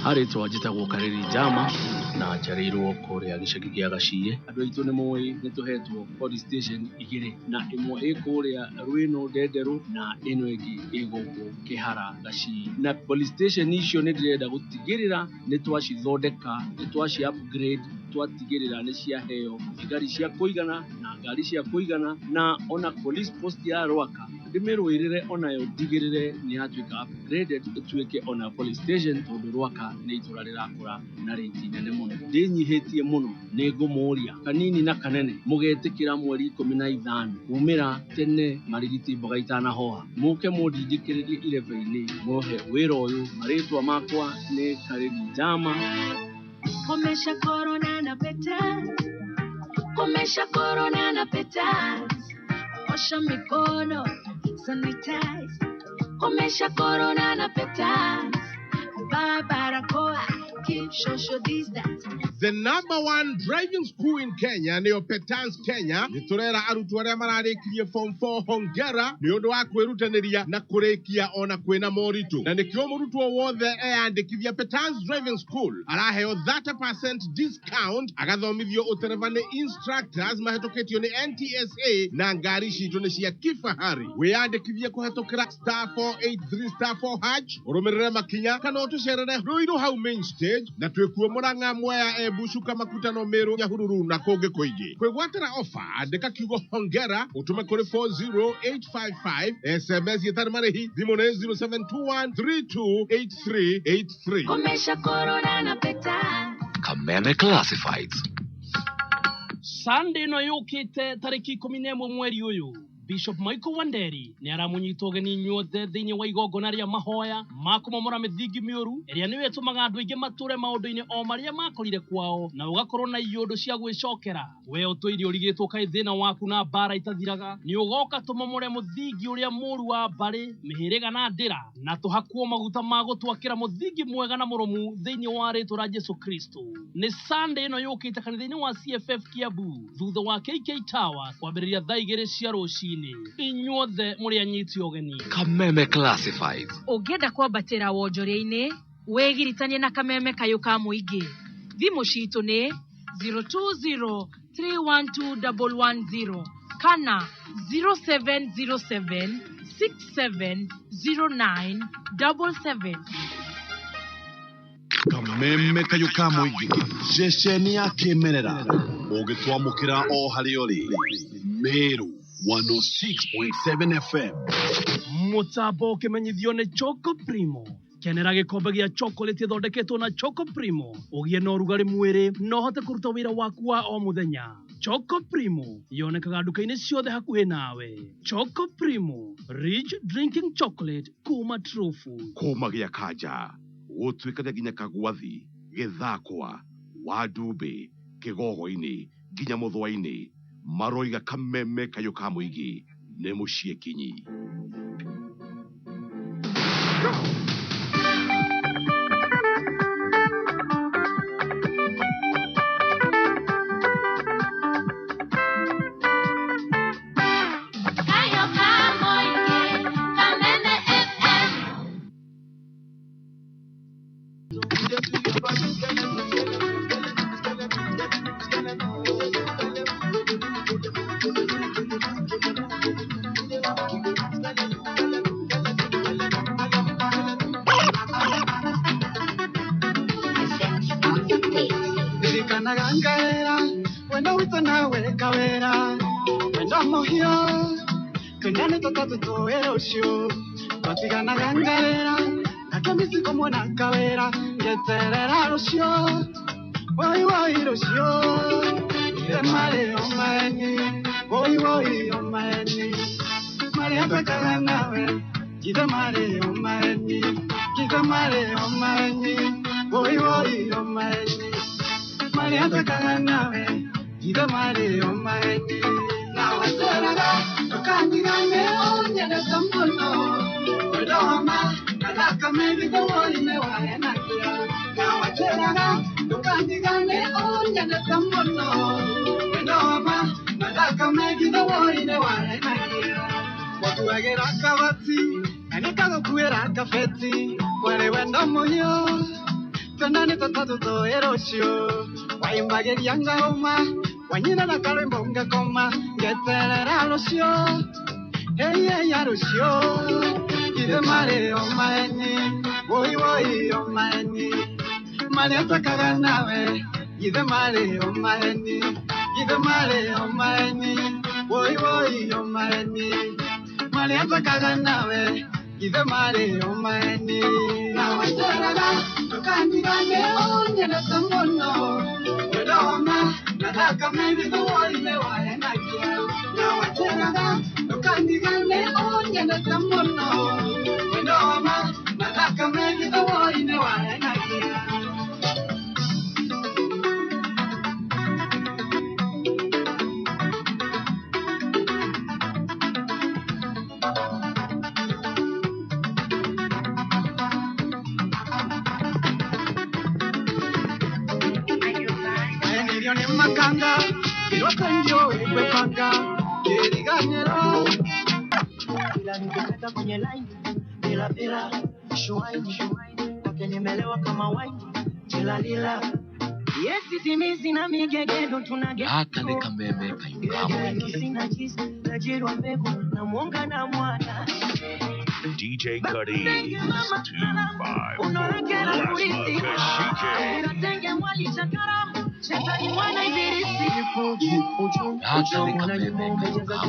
Harĩtwa njĩtagwo Qariz Njama na njarĩirwo kũrĩa gĩcagi gĩa Gaciĩ. Andũ aitũ nĩ moĩ nĩ tũhetwo police station igĩrĩ, na ĩmwe ĩ kũrĩa Rwĩno Ndenderũ na ĩno ĩngĩ ĩ gũkũ Kĩhara Gaciĩ. Na police station icio nĩ ndĩrenda gũtigĩrĩra nĩ twacithondeka, nĩ twaci upgrade, twatigĩrĩra nĩ ciaheo thigari cia kũigana na ngari cia kũigana, na ona police post ya Rwaka ndĩmĩrũĩrĩre onayo ndigĩrĩre nĩ yatuĩka upgraded ĩtuĩke ona police station, tondũ Rwaka nĩ itũra rĩrakũra na rĩti nene mũno. Ndĩnyihĩtie mũno, nĩ ngũmũria kanini na kanene mũgetĩkĩra mweri 15 kumĩra tene marigiti mboga itanahoha, mũke mũndindĩkĩrĩrie 11-inĩ mũhe wĩra ũyũ. Marĩtwa makwa nĩ Qariz Njama. Komesha corona na peta, komesha corona na peta, osha mikono, sanitize, komesha corona na peta, vaa barakoa, keep social distance. The #1 driving school in Kenya nĩyo Petans Kenya. Nĩtũrera arutwo arĩa mararĩkirie form 4 hongera nĩ ũndũ wa kwĩrutanĩria na kũrĩkia ona kwĩna moritũ. Na nĩkĩo mũrutwo wothe eyandĩkithia Petans Driving School araheo 30% discount, agathomithio ũtereva nĩ instructors mahĩtũkĩtio nĩ NTSA na ngari citũ nĩ cia kifahari. Wĩyandĩkithie kũhetũkĩra *483*4# ũrũmĩrĩre makinya kana ũtũcerere Ruiru hau main stage, na twĩkuo Mũrang'a, Mwea, Bushuka, Makutano, Meru, Nyahururu na kũngĩ kũingĩ. Kwĩgwatĩra ofa andĩka kiugo hongera ũtũme kũrĩ 40855, SMS yetarĩ marĩhi, thimũ nĩ 0721328383. Komesha corona na peta. Kameme Classifieds. Sunday no yũkĩte tarĩki 11 mweri ũyũ, Bishop Michael Wanderi nĩ aramunyita ũgeni inyuothe thĩinĩ wa igongona rĩa mahoya ma kũmomora mĩthingi mĩũru ĩrĩa nĩyo ĩtũmaga andũ aingĩ matũre maũndũ-inĩ o marĩa makorire kwao, na ũgakorwo na iũndũ cia gwĩcokera. We ũtũire ũrigĩtwo kaĩ thĩna waku na mbara itathiraga, nĩ ũgoka tũmomore mũthingi ũrĩa mũru wa mbarĩ, mĩhĩrĩga na ndĩra, na tũhakuo maguta ma gũtwakĩra mũthingi mwega na mũrũmu thĩinĩ wa rĩtwa rĩa Jesu Kristo. Nĩ Sunday ĩno yũkĩte kanitha-inĩ wa CFF Kiambu thutha wa KK Tower kwambĩrĩria thaa 2 cia rũcinĩ. Inyuothe mũrĩ anyiti ũgeni. Kameme Classifieds. Ũngĩenda kwambatĩra wonjoria-inĩ, wĩgiritanie na Kameme kayũ ka mũingĩ. Thimũ citũ nĩ 020312110 kana 0707670977. Kameme kayũ ka mũingĩ, ceceni ya kĩmerera, ũgĩtwamũkĩra o harĩ ũrĩ. Meru 106.7 FM. Mũtambo ũkĩmenyithio nĩ Choco Primo. Kenera gĩkombe gĩa chocolate ĩthondeketwo na Choco Primo. Ũgĩe na ũrugarĩ mwĩrĩ no ũhote kũruta wĩra waku wa o mũthenya. Choco Primo yonekaga nduka-inĩ ciothe hakuhĩ nawe. Choco Primo, rich drinking chocolate kuma True Food. Kuma gĩa kanja, gũtuĩkaga nginya kagwathi, gĩthakwa, wadumbe, kĩgogo-inĩ, nginya mũthwa-inĩ. Maroiga Kameme kayũ ka mũingĩ nĩ mũciĩ kinyi. Mare o maeni, woi woi o maeni. Mare atakaga nawe, Githe mare o maeni, Githe mare o maeni, woi woi o maeni. Mare atakaga nawe, Githe mare o maeni. Nawe teraga, tokandigane o nyene sambono. Odoma, nataka maybe the one in the one and I feel. Nawe teraga, tokandigane o nyene sambono. Odoma, nataka maybe the one in the one and I feel. Watu wagera kabati, anikaga kuera kafeti. Wale wenda moyo, tandani tatatu to erosio. Waimbageri yanga uma, wanyina na karimbo nga koma. Getelera rosio, hey hey arosio. Githe mare o maeni, woi woi o maeni. Mare atakaga nawe, Githe mare o maeni, Githe mare o maeni, woi woi o maeni. Mare atakaga nawe, Githe mare o maeni. Nawe teraga, tokandigane o nyene sambono. Odoma, nataka maybe the one in the one and I feel. Nawe teraga, tokandigane o nyene sambono. Odoma, nataka maybe the one in the one and I feel. Makanga, irokanjo imepanga, keriganero. Ila nikikata kwenye line, bila shuaini, wake nimelewa kama wine, lila. Yes, itimizi na migegedo tunage. Hata ni Kameme Kayuka. Sina cheese, najirwa mbegu, na mwonga na mwana. DJ Qariz 25. Unorakera kurisi. Kashike. Unatenge mwali chakaramu. Shetani mwana ibilisi. Hata ni Kameme Kayuka.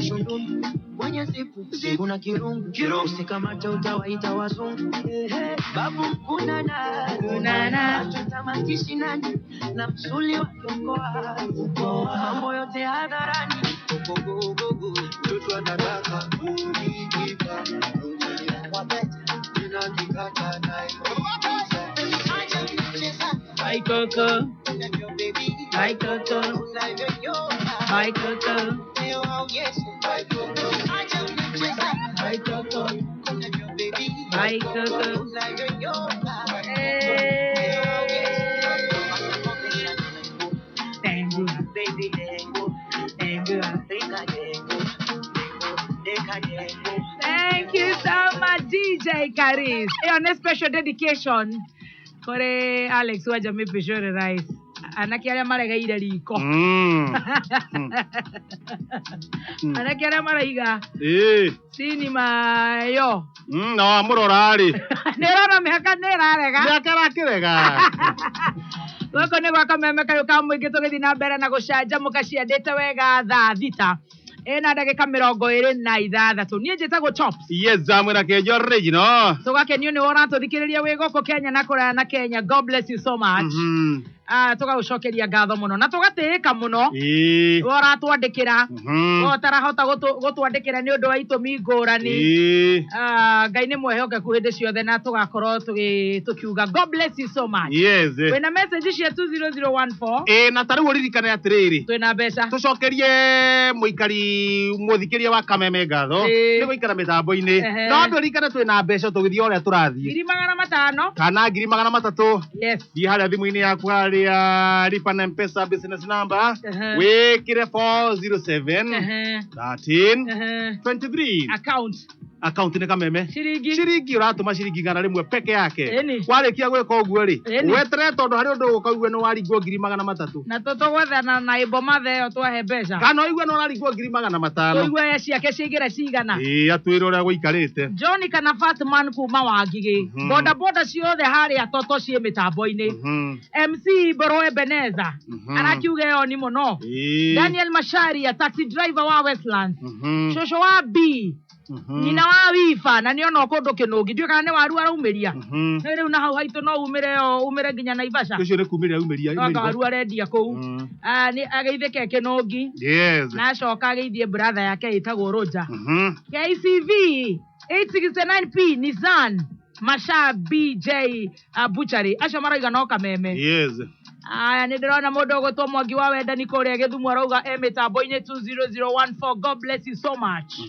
Kwenye siku na kirungu. Usikamate utawaita wazungu. Babu kunana. Tutamakishi nani. Na msuli wa kiongoa. Mambo yote hadharani. Tutu anataka kulikipa. Hi Coco, hi Coco, hi Coco, hi Coco, hi Coco. Tango, baby, thank you so much, DJ Qariz. On a special dedication, kore Alex waja mipishore rice. Anaki aria maraiga riko. Anaki aria maraiga. Sinima yo. No amurorari. Nerora mehaka nerarega. Mehaka kirega. Wako ne waka Kameme Kayuka mwingi tugithi na mbere na gucanjamuka ciendete wega thaa thita. Ena ndagika 26 nie njitagwo Chops. Yes, amwira Kihenjo original. Tugakenio ni wona tuthikiriria wi goko Kenya na kuraya na Kenya. God bless you so much. Tugagucokeria ngatho muno na tugatika muno. Wora twandikira. Wotarahota gutwandikira ni undu wa itumi ngurani. Ngai ni mwehokeku hindi ciothe na tugakorwo tukiuga God bless you so much. Yes. Wena message cia 20014. Na tariu ririkane atiriri. Twina mbeca. Tucokerie muikari muthikiria wa Kameme ngatho. Ni guikara mitambo-ini. No ndirikane twina mbeca tugithii uria turathii. 500 kana 300. Yes. Thii haria thimu-ini yaku haria lipa na M-Pesa business number. Wikire 407 13 23. Account ni Kameme. Shiringi uratuma shiringi ngana rimwe peke yake. Warikia gwika uguo ri. Wetere tondu hari undu ukaigwe no waringwo 300. Na tutogwethana na ibo mathe yo twahe mbeca. Kana igwe no waringwo 500. Tuigwe ciake cigira cigana. Atwire uria guikarite. John kana Fatman kuma Wangigi. Boda boda ciothe hari atoto cie mitambo-ini. MC Boroe Beneza. Arakiuge yo ni muno. Daniel Mashari, taxi driver wa Westlands. Shosho wa B. nyina wa wifa na nĩ ona kũndũ kĩnũngi ndiũ kana nĩ waru araumeria rĩu na hau haitũ no umire nginya Naivasha ũcio nĩ kumĩrĩa umeria waru arendia kũu nĩ ageithĩke kĩnũngi na acoka ageithie brother yake ĩtagwo Roja KCV 869P Nissan Masha BJ Butchery acio marauga no Kameme aya nĩ ndĩrona mũndũ ũgũtwo Mwangi wa Wendani kũrĩa Gĩthumo arauga mitambo-inĩ 20014 God bless you so much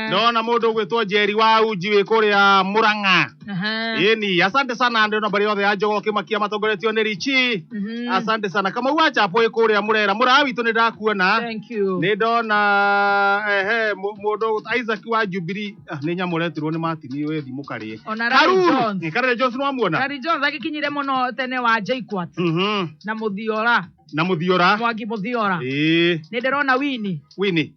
ndona mũndũ ũgwĩtwo Jerry wa Uji wĩ kũrĩa Murang'a ĩni asante sana ndĩrona bari yothe ya Njogo Kĩmakia matongoretio nĩ Richi asante sana kama uachapo wĩ kũrĩa Murera mũra witũ nĩ ndakuona nĩ ndona mũndũ Isaac wa Jubilee nĩ nyamuretirwo nĩ matini we thimũ karĩ Karere Jones nĩ wamuona Karere Jones agĩkinyire mũno tene wa JKUAT na Muthiora Mwangi Muthiora nĩ ndĩrona Winnie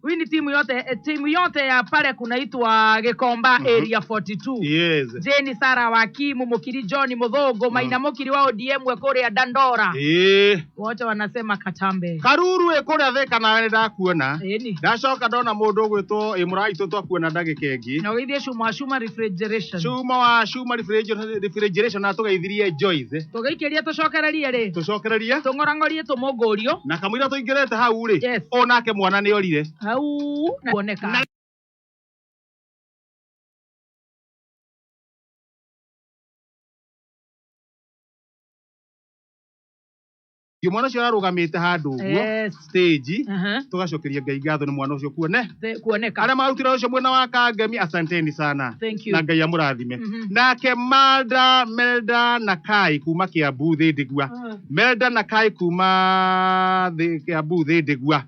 timu yote ya pale kunaitwa Gikomba area 42 Jane Sara wa Kimu Mukiri John Muthongo Maina Mukiri wa ODM kũrĩa Dandora wote wanasema Katambe Karuru kũrĩa Thika nawe ndakuona ndacoka ndona mũndũ ũgwĩtwo Imuraitũ twakuona ndagĩka ĩngĩ na gĩthie Shuma Shuma refrigeration na tũgeithirie Joyce tũgeikĩria tũcokererie tũng'orang'orie tũmũngũrio na kamũira tũingĩrĩte hau rĩ onake mwana nĩ orire hau na kuoneka mwana ũcio ararũgamĩte handũ ũguo stage tũgacokeria Ngai ngatho nĩ mwana ũcio kuoneka arĩa marutire ũcio mwena wa Kangemi asanteni sana na Ngai amũrathime nake Melda na Kai kuma Kiambu Thĩndigua Melda na Kai kuma Kiambu Thĩndigua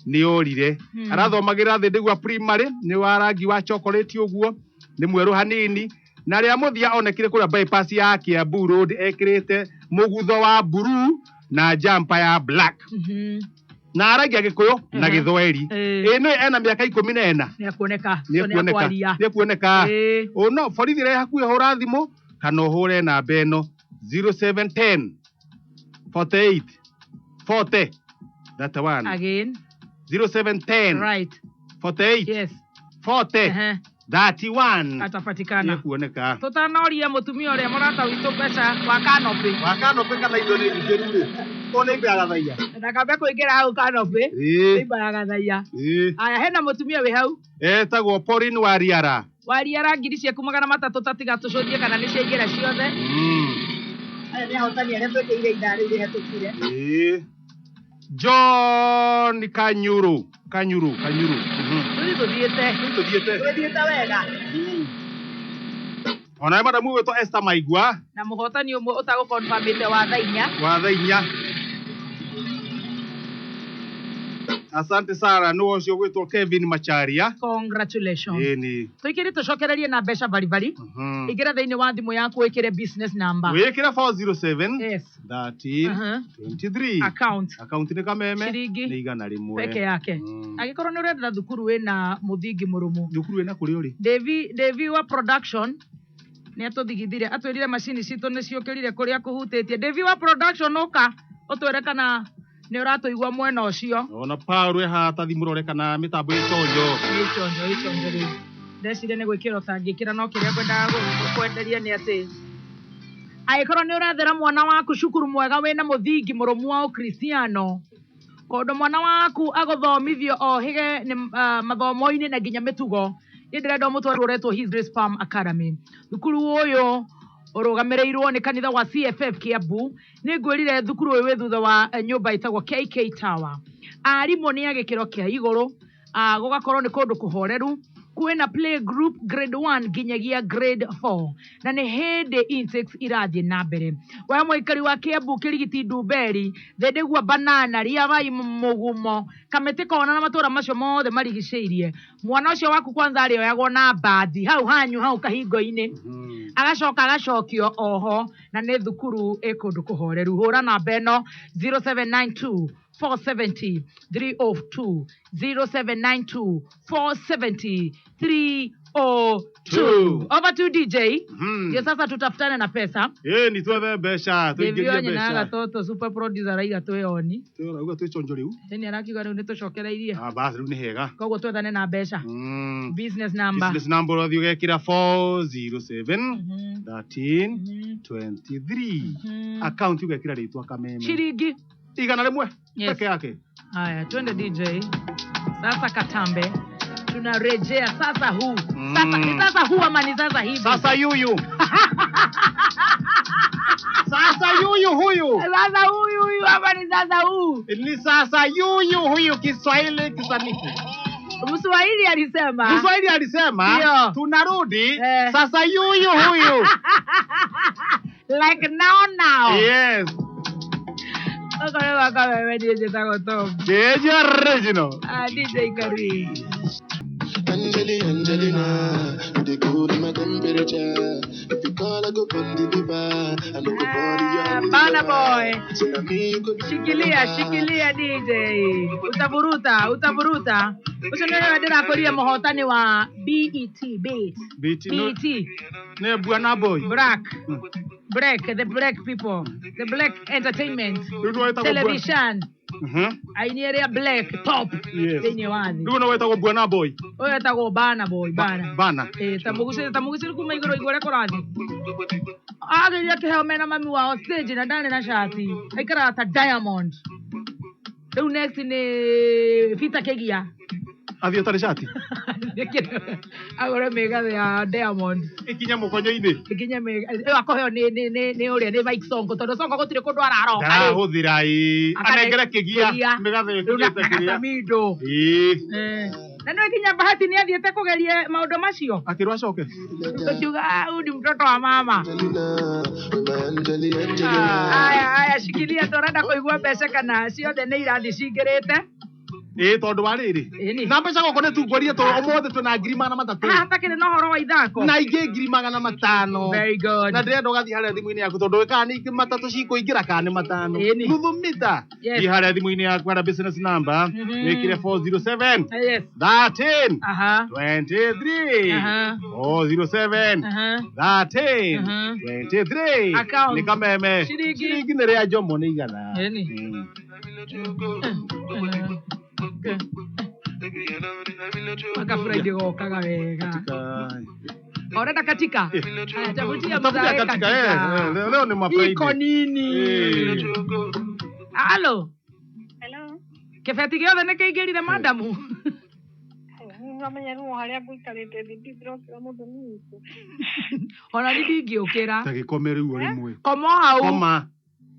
nĩ orire arathomagĩra Thĩndigua primary nĩ wa rangi wa chocolate ũguo nĩ mwerũ hanini na rĩa mũthia onekire kũrĩa bypass ya Kiambu road ekĩrĩte mũgutho wa blue na jumper ya black na aragia Gĩkũyũ na Gĩthweri nĩ ena mĩaka 14 nĩ kuoneka no borithi rĩ hakuhĩ hũra thimũ kana ũhũre namba ĩno 0710 48 40 that one again 0710 right 48 40 31 atapatikana kuoneka tutanoria mutumia ũrĩa mũrata witũ mbeca wa Kanopi kana indo nĩ njĩru one imbaragathaia na kambe kũingĩra hau Kanopi imbaragathaia aya hena mutumia wĩ hau etagwo Pauline Wariara ngiri ciaku 300 tatiga tũcũthie kana nĩ ciaingĩra ciothe aya nĩ ahotani arĩa twekĩire ithaa rĩu rĩhetũkire John Kanyuru tuthiĩte wega ona madamu wetwo Esther Maigua na mũhotani ũmwe ũtagũkonfirmĩte wa thainya asante sana no ũcio gwĩtwo Kevin Macharia congratulations twĩkĩre tũcokererie na mbeca baribari ingĩra thĩinĩ wa thimũ yaku wĩkĩre business number wĩkĩre 407 13 23 account nĩ Kameme nĩ igana rĩmwe peke yake angĩkorwo nĩ ũrenda thukuru wĩna mũthingi mũrũmu thukuru wĩna kũrĩ ũrĩ Devi wa production nĩ atũthigithire atwĩrire macini citũ nĩ ciũkĩrire kũrĩa kũhutĩtie Devi wa production ũka ũtwĩre kana nĩ ũratũigua mwena ũcio ona Paul hata thimũ rore kana mĩtambo ĩtonjo rĩu ndeciria nĩ gwĩkĩra ũtangĩkĩra no kĩrĩa ngwendaga gũkwenderia nĩ atĩ angĩkorwo nĩ ũrathera mwana waku cukuru mwega wĩna mũthingi mũrũmu wa ũkristiano kũndũ mwana waku agũthomithio ohĩge mathomo-inĩ na nginya mĩtugo nĩ ndĩrenda mũtwarwo ũretwo His Grace Farm Academy thukuru ũyũ ũrũgamĩrĩirwo nĩ kanitha wa CFF Kiambu nĩ ngwĩrire thukuru ũyũ wĩ thutha wa nyũmba ĩtagwo KK Tower arimũ nĩ a gĩkĩro kĩa igũrũ gũgakorwo nĩ kũndũ kũhoreru kwĩna play group grade 1 nginyagia grade 4 na nĩ hĩndĩ intakes irathiĩ na mbere we mũikari wa Kiambu Kĩrigiti Ndumberi Thĩndigua Banana Riavai Mũgumo Kamĩtĩ Kona na matũũra macio mothe marigicĩirie mwana ũcio waku kwanza arĩoyagwo na mbathi hau hanyu hau kahingo-inĩ agacoka agacokio oho na nĩ thukuru kũndũ kũhoreru hũra namba ĩno 0792 470 302 0792 470 302 602. Over to DJ. Ndio sasa tutafutane na pesa. Ni tuwe besha, tuingirie besha. Ndio na toto super producer aiga tweyoni. Tuwe tuichonjo riu. Ni arakiuga riu nitucokereirie. Basi riu ni hega. Koguo twethane na besha. Business number. Business number uthi ugekira 407 13 23. Account ugekira ritwa Kameme. Shiringi igana rimwe peke yake. Haya, twende DJ. Sasa katambe. Tunarejea sasa huu. Sasa huu ama ni sasa hivi? Sasa yuyu. Sasa yuyu huyu. Sasa huyu ama ni sasa huu? Ni sasa yuyu huyu, Kiswahili kisanifu. Mswahili alisema tunarudi sasa yuyu huyu. Like now. Yes. Okolewa Kameme DJ tako top. DJ original. DJ Qariz. Angelina, they cool in my temperature. If you call, I go come deliver. I know go body you. Bana boy. Shikilia DJ. Utaburuta. Usinewe dira koria muhotani wa BET. Ne Bwana boy. The black people. The black entertainment. Television. Aini area black top. Yenye wazi. Ndio unaita Bwana boy. Oya tago bana boy. Bana. Tamugusiri kuma igoro korazi. Age yake hema mami wa stage na ndani na shati. Aikara ata Diamond. Leo next ni Fita Kegia. Avio tare shati. Agora mega ya Diamond. Ikinya mukonyo-ini. Ikinya mega. Akoheo ni uria ni bike song tondu song gutire kundu araro. Ndahuthira anengere Kegia mega thekite kiria. Mido. Na ndio ikinya bahati ni athiete kugeria maundu macio. Akirwa coke. Tukiuga udi mtoto wa mama. Aya shikilia torada kuigua mbeca kana ciothe ni irathi cingirite. Tondu wa riri na mbeca goko ne tungwarie to omothe twina 3,300 hatakire no horo wa ithako na ingi 5,500. Very good. Na ndire ndogathi haria thimu-ini yaku tondu kana ni 3 cikuingira kana ni 5 nuthumita i haria thimu-ini yaku ara business number wikire 407 13 23 407 13 23 ni Kameme shiringi ni ria Jomo ni igana Makafurahi gokaga wega. Orenda katika. Tafutia katika. Leo ni mafurahi. Iko nini? Hello. Kefeti giothe ne keigerire madamu. Ngamenya no haria guikarite ndibiro kira mundu niku. Ona ndingiukira. Tagikome riu rimwe. Komo hau. Koma.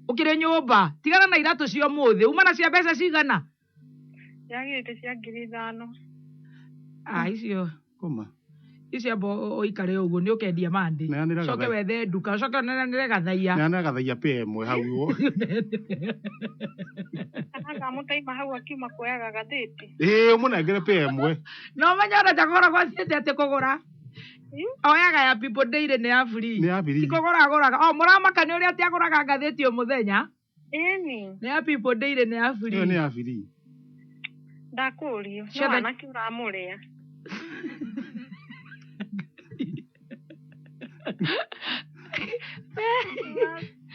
Ukire nyumba. Tigana na iratu cio muthi. Uma na cia mbeca cigana? Yagirite cia 5,000. Icio. Koma. Icio abo oikare uguo ni ukendia mandi. Coke wethe nduka, coke nene gathaia. Nene gathaia pemwe hau uo. Anga mutaima hau akiuma kuoyaga gatheti. Umunengere pemwe. No manyara jagora kwa ciete ate kugura. Oyaga ya people daily ni ya free. Tikugura. Muramaka ni uri ati aguraga gatheti o muthenya. Ni ya people daily ni ya free. Ni ya free. Ndakurio. No anaki uramuria.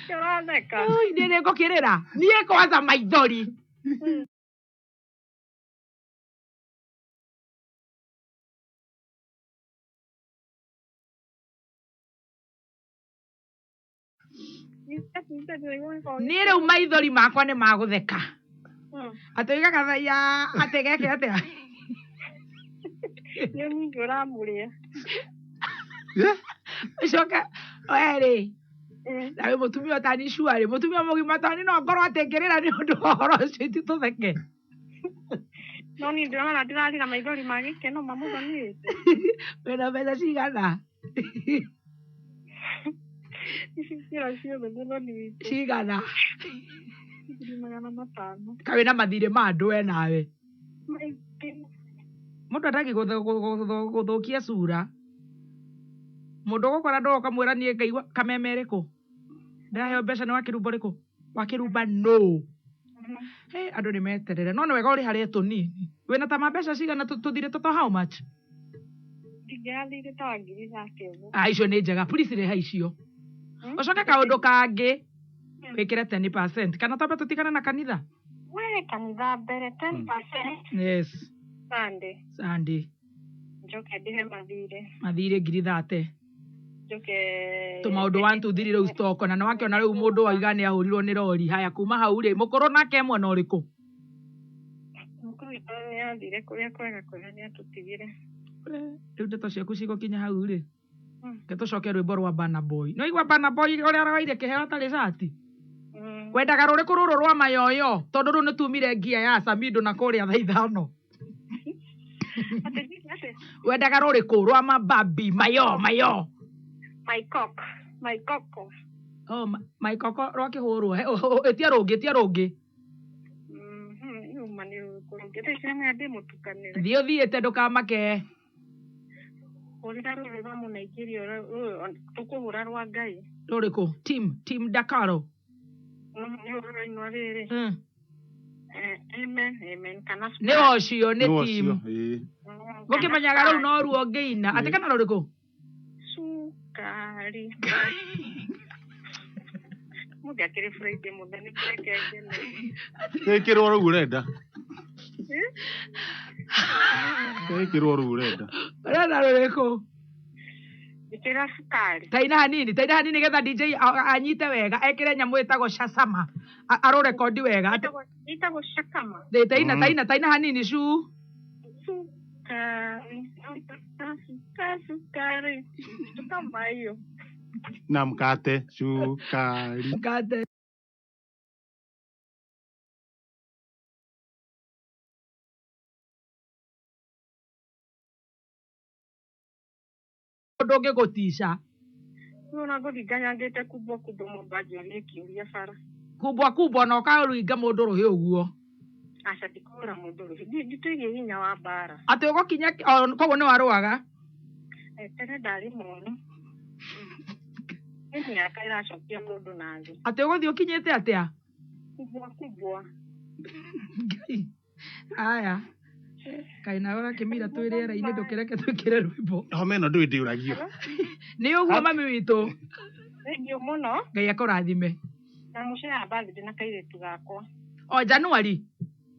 Kironeka. Nene ngukirira. Nie kwanza maithori. Nire umaithori makwa ni magutheka. Atoiga kathaia ategeke atia. Ni ningi uramuria. Shoka oere. Nawe mutumia tani shuari, mutumia mugima tani no ngoro atengerera ni undu horo citi tutheke. No ni ndona ndirathira maithori magikeno mamuthonite. Wena mbeca cigana? Cigana? Kawe na mathire ma andu we nawe. Mundu ataki guthukia sura. Mundu gukora ndoka mwira nie ngaigua Kameme riku. Ndaheo mbeca ni Wakirumba riku. Wakirumba no. Andu ni meterere. No wega uri haria tunini. Wena ta mbeca cigana tuthire toto how much? Ndigĩathire ta ngiri thate ũguo. Icio nĩ njega, please reha icio. Ucoke kaũndũ kangĩ wĩkĩre 10% kana twambe tũtigane na kanitha. We kanitha mbere 10%. Yes. Sunday. Njoke ndihe mathire. Mathire ngiri thate. Njoke tũmaũndũ 1 2 3 rĩu stoko na nĩwakĩona rĩu mũndũ waiga nĩ ahũrirwo nĩ rori. Haya kuma hau rĩ mũkũrũ nake mwena ũrĩkũ? Mũkũrũ nĩ athire kũrĩa kwega kũrĩa nĩ atũtigire. Rĩu ndeto ciaku cigũkinya hau rĩ. Ke tũcoke rwĩmbo rwa Burna Boy. Nĩ waigua Burna Boy ũrĩa arawaire kĩheo atarĩ cati? Wendaga rũrĩkũ rũrũ rwa mayoyo tondũ rũu nĩ tumire ngia ya Samido na kũrĩa thaa ithano. Wendaga rũrĩkũ rwa mababi mayo? My coco. Oh, my coco rwa kĩhũrwo. Etia rũngĩ. Thiĩ ũthiĩte ndũkamake. Hũrĩra rũrũ rwa Mũnaigeria tũkũhũra rwa Ngai. Rũrĩkũ? Team Dakaro. Nĩũrũinwa rĩrĩ. Amen. Kana nĩ ũcio nĩ team. Gũkĩmenyaga rĩu no ruo ngĩina. Atĩ kana rũrĩkũ? Sukari. Mũndũ akĩrĩ Friday mũthenya kĩreke. Wĩkĩrwo rĩu ũrenda. Wĩkĩrwo rĩu ũrenda. Ũrenda rũrĩkũ? Ikira sukari. Taina hanini getha DJ anyite wega ekire nyamũ ĩtagwo Shasama arorekondi wega. Ĩtagwo Shakama. Taina hanini shu. Sukari. Kama hiyo. Na mkate, sukari. Mkate. Ndũngĩ gũtisha. Nona gũthinganya ngĩte kubwa mũbanjio nĩ kiuria bara. Kubwa no kaũringa mũndũ rũhĩ ũguo. Aca ndikũra mũndũ rũhĩ. Nditũigie hinya wa bara. Atĩ ũgũkinya koguo nĩ warũaga. Tene ndarĩ mũno. Nĩ mĩaka ĩracokia mũndũ na thĩ. Atĩ ũgũthiĩ ũkinyĩte atĩa? Kubwa. Aya. Kaina ora kimira twĩrĩra-inĩ ndũkĩreke twĩkĩre rwĩmbo. Meno ndũĩndĩũragio. Nĩ ũguo mami witũ. Nĩguo mũno. Ngai akũrathime. Na mũcera birthday na kairĩtu gakwa. O Januari.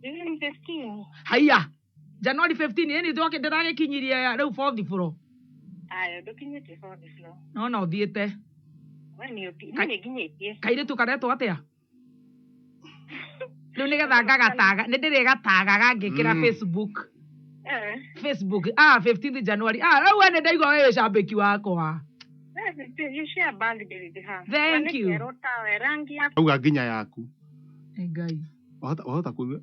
15. Haya. Januari 15 ni ndoke ndĩragĩkinyirie rĩu 4th floor. Aya ndũkinyĩte 4th floor. No ũthiĩte. Nĩ nginyĩtie. Kairĩtu karetwo atĩa? Rĩu nĩgetha ngagataga nĩ ndĩrĩgatagaga ngĩkĩra Facebook. Facebook 15th January. Rĩu ene ndaigua wewe shambiki wakwa. You share birthday with her. Thank you. Auga nginya yaku. Ngai. Wahota kuigua.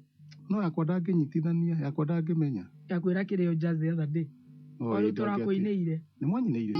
No yakwa ndangĩnyitithania, yakwa ndangĩmenya. Yakwĩra kĩrĩo jazz the other day. Rĩu tũrakũinĩire. Nĩ mwanyinĩire.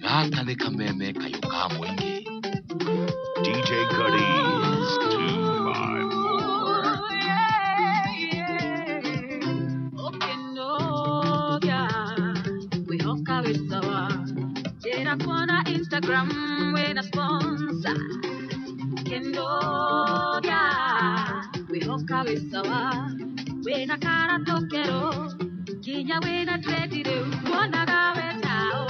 Gaka nĩ Kameme kayuka mwingi. DJ Qariz 254. Instagram when a sponsor. Kendoga, we hoka wesawa. When a cara tokero, Kinya when a treadile, wanna go with how.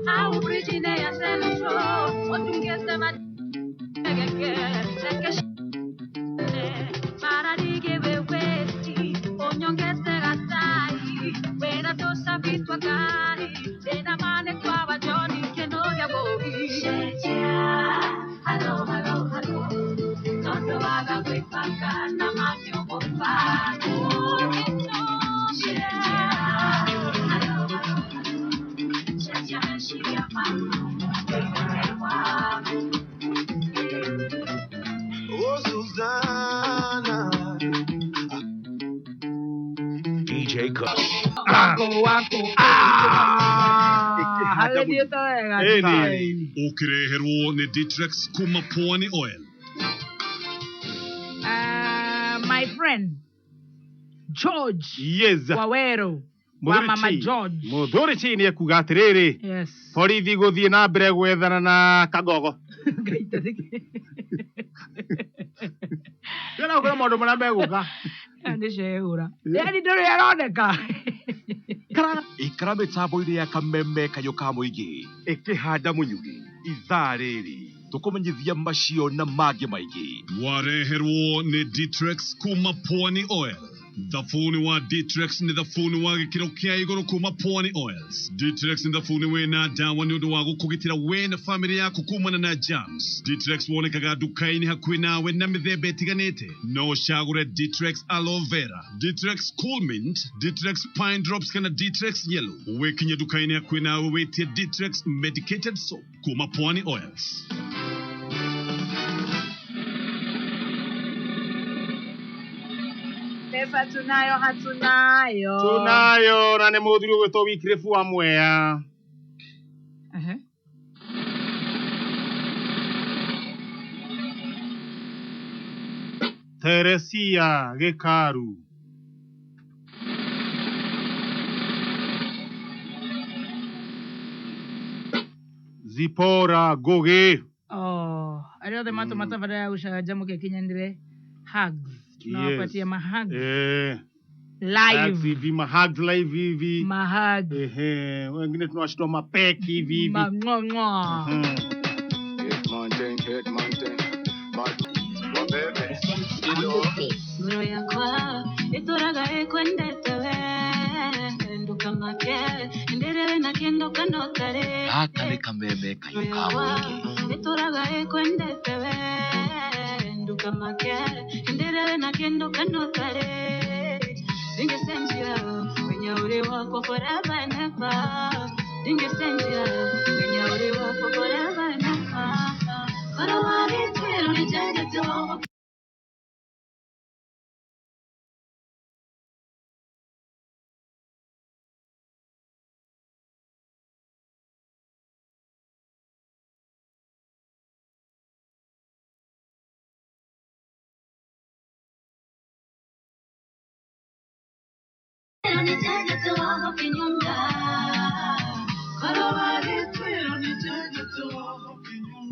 How bridging a central, what to get them at Paradige we westi, on your guest a tie. When a tosa bit wakari, then a man and Baba Johnny can know your body. Hello. Don't know how to wake back and I'm at your papa. Oh, Susanna. wako. Ukireherwo ni Ditrex kuma Pwani Oil. My friend George. Yes. Wawero. Wa Mama George. Muthoni chini ya kugatiriri. Yes. Borithi guthie na mbere gwethana na Kagogo. Yana kuna maundu maria meguka. Ndicegura. Yani nduri aroneka. Ikara mitambo-ini ya Kameme kayo ka muingi ikihanda munyugi ithaa riri tukumenyithia macio na mangĩ maingĩ. Wareherwo ni Ditrex kuma Pwani Oil. Thafuni wa Ditrex ni thafuni wa gĩkĩro kĩa igũrũ kuma Pwani Oils. Ditrex ni thafuni wĩna ndawa nĩ ũndũ wa gũkũgitĩra we na family yaku kumana na germs. Ditrex wonekaga nduka-inĩ hakuhĩ nawe na mĩthemba ĩtiganĩte. No ũcagũre Ditrex Aloe Vera, Ditrex Cool Mint, Ditrex Pine Drops kana Ditrex Yellow. Wĩkinye nduka-inĩ hakuhĩ nawe wĩtie Ditrex Medicated Soap kuma Pwani Oils. Pesa tunayo hatunayo. Tunayo na nĩ mũthuri ũgwĩtwo Wycliffe wa Mwea. Teresia Gĩkaru. Zipora Ngũgĩ. Arĩa othe matũmatabarĩra gũcanjamũke kinyanĩre hugs. Tunawapatia mahugs. Live. Hivi mahugs live hivi. Mahugs. Wengine tunawashtua mapeki hivi hivi. Mamwa. Ngoro yakwa itoraga ekwendete we ndukamake nderere na kendo kanotare. Gaka nĩ Kameme kayo ka muingi itoraga ekwendete we ndukamake nderere na kendo kanotare. Dingesenjia wenya uri wako forever and ever. Dingesenjia wenya uri wako forever and ever. Koro wari twero ni jangeto.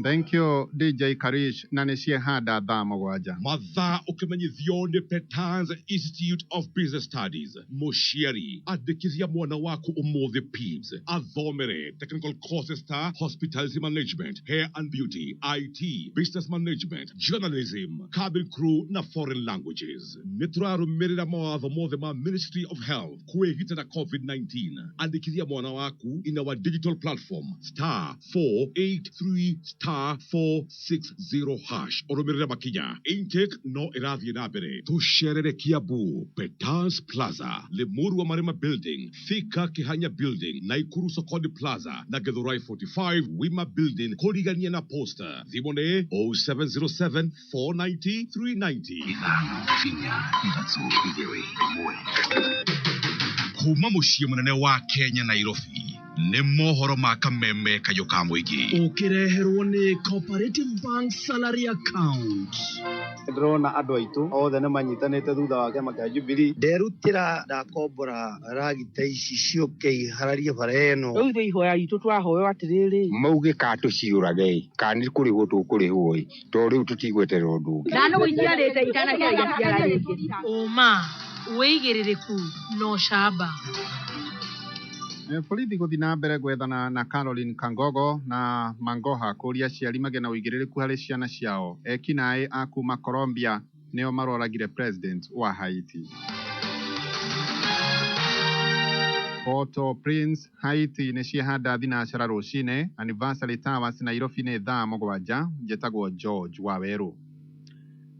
Thank you, DJ Qariz. Na nĩcie handa thaa mũgwanja. Mathaa ũkĩmenyithio nĩ Petans Institute of Business Studies. Mũciari, andĩkithia mwana waku ũmũthĩ PIBS. Athomere technical courses ta hospitality management, hair and beauty, IT, business management, journalism, cabin crew na foreign languages. Nĩtũrarũmĩrĩra mawatho mothe ma Ministry of Health kwĩgitĩra COVID-19. Andĩkithia mwana waku in our digital platform *483*460# Orũmĩrĩra makinya. Intake no ĩrathiĩ na mbere. Tũcerere Kiambu, Petans Plaza, Limuru Marima Building, Thika Kihanya Building, Naikuru Sokoni Plaza, na Githurai 45 Wima Building, kũrigania na poster. Thimũ nĩ 0707 490 390. Kuma mũciĩ mũnene wa Kenya Nairobi. Nĩ mohoro ma Kameme kayo ka muingi. Ũkĩreherwo nĩ Cooperative Bank Salary Account. Ndĩrona andũ aitũ othe nĩ manyitanĩte thutha wa kĩama kĩa Jubilee. Nderutĩra ndakombora ragita ici ciũke ihararie bara ĩno. Rĩu ithuĩ ihoya itũ twahoyo atĩrĩrĩ. Mauge ka tũciũrage kana kũrĩhwo tũkũrĩhwo to rĩu tũtigweterera ũndũ ũngĩ. Ndanũ gũiciarĩte itana kĩrĩa gĩciara gĩkĩ. Ũma wĩigĩrĩrĩku no camba. Borithi gũthiĩ na mbere gwethana na Caroline Kangogo na Mangoha kũria aciari magĩe na ũigĩrĩrĩku harĩ ciana ciao. Ekinaĩ a kuma Colombia nĩo maroragire president wa Haiti. Port-au-Prince, Haiti nĩ ciehanda thinacara rũcinĩ. Anniversary Towers Nairobi nĩ thaa mũgwanja. Njĩtagwo George Waweru.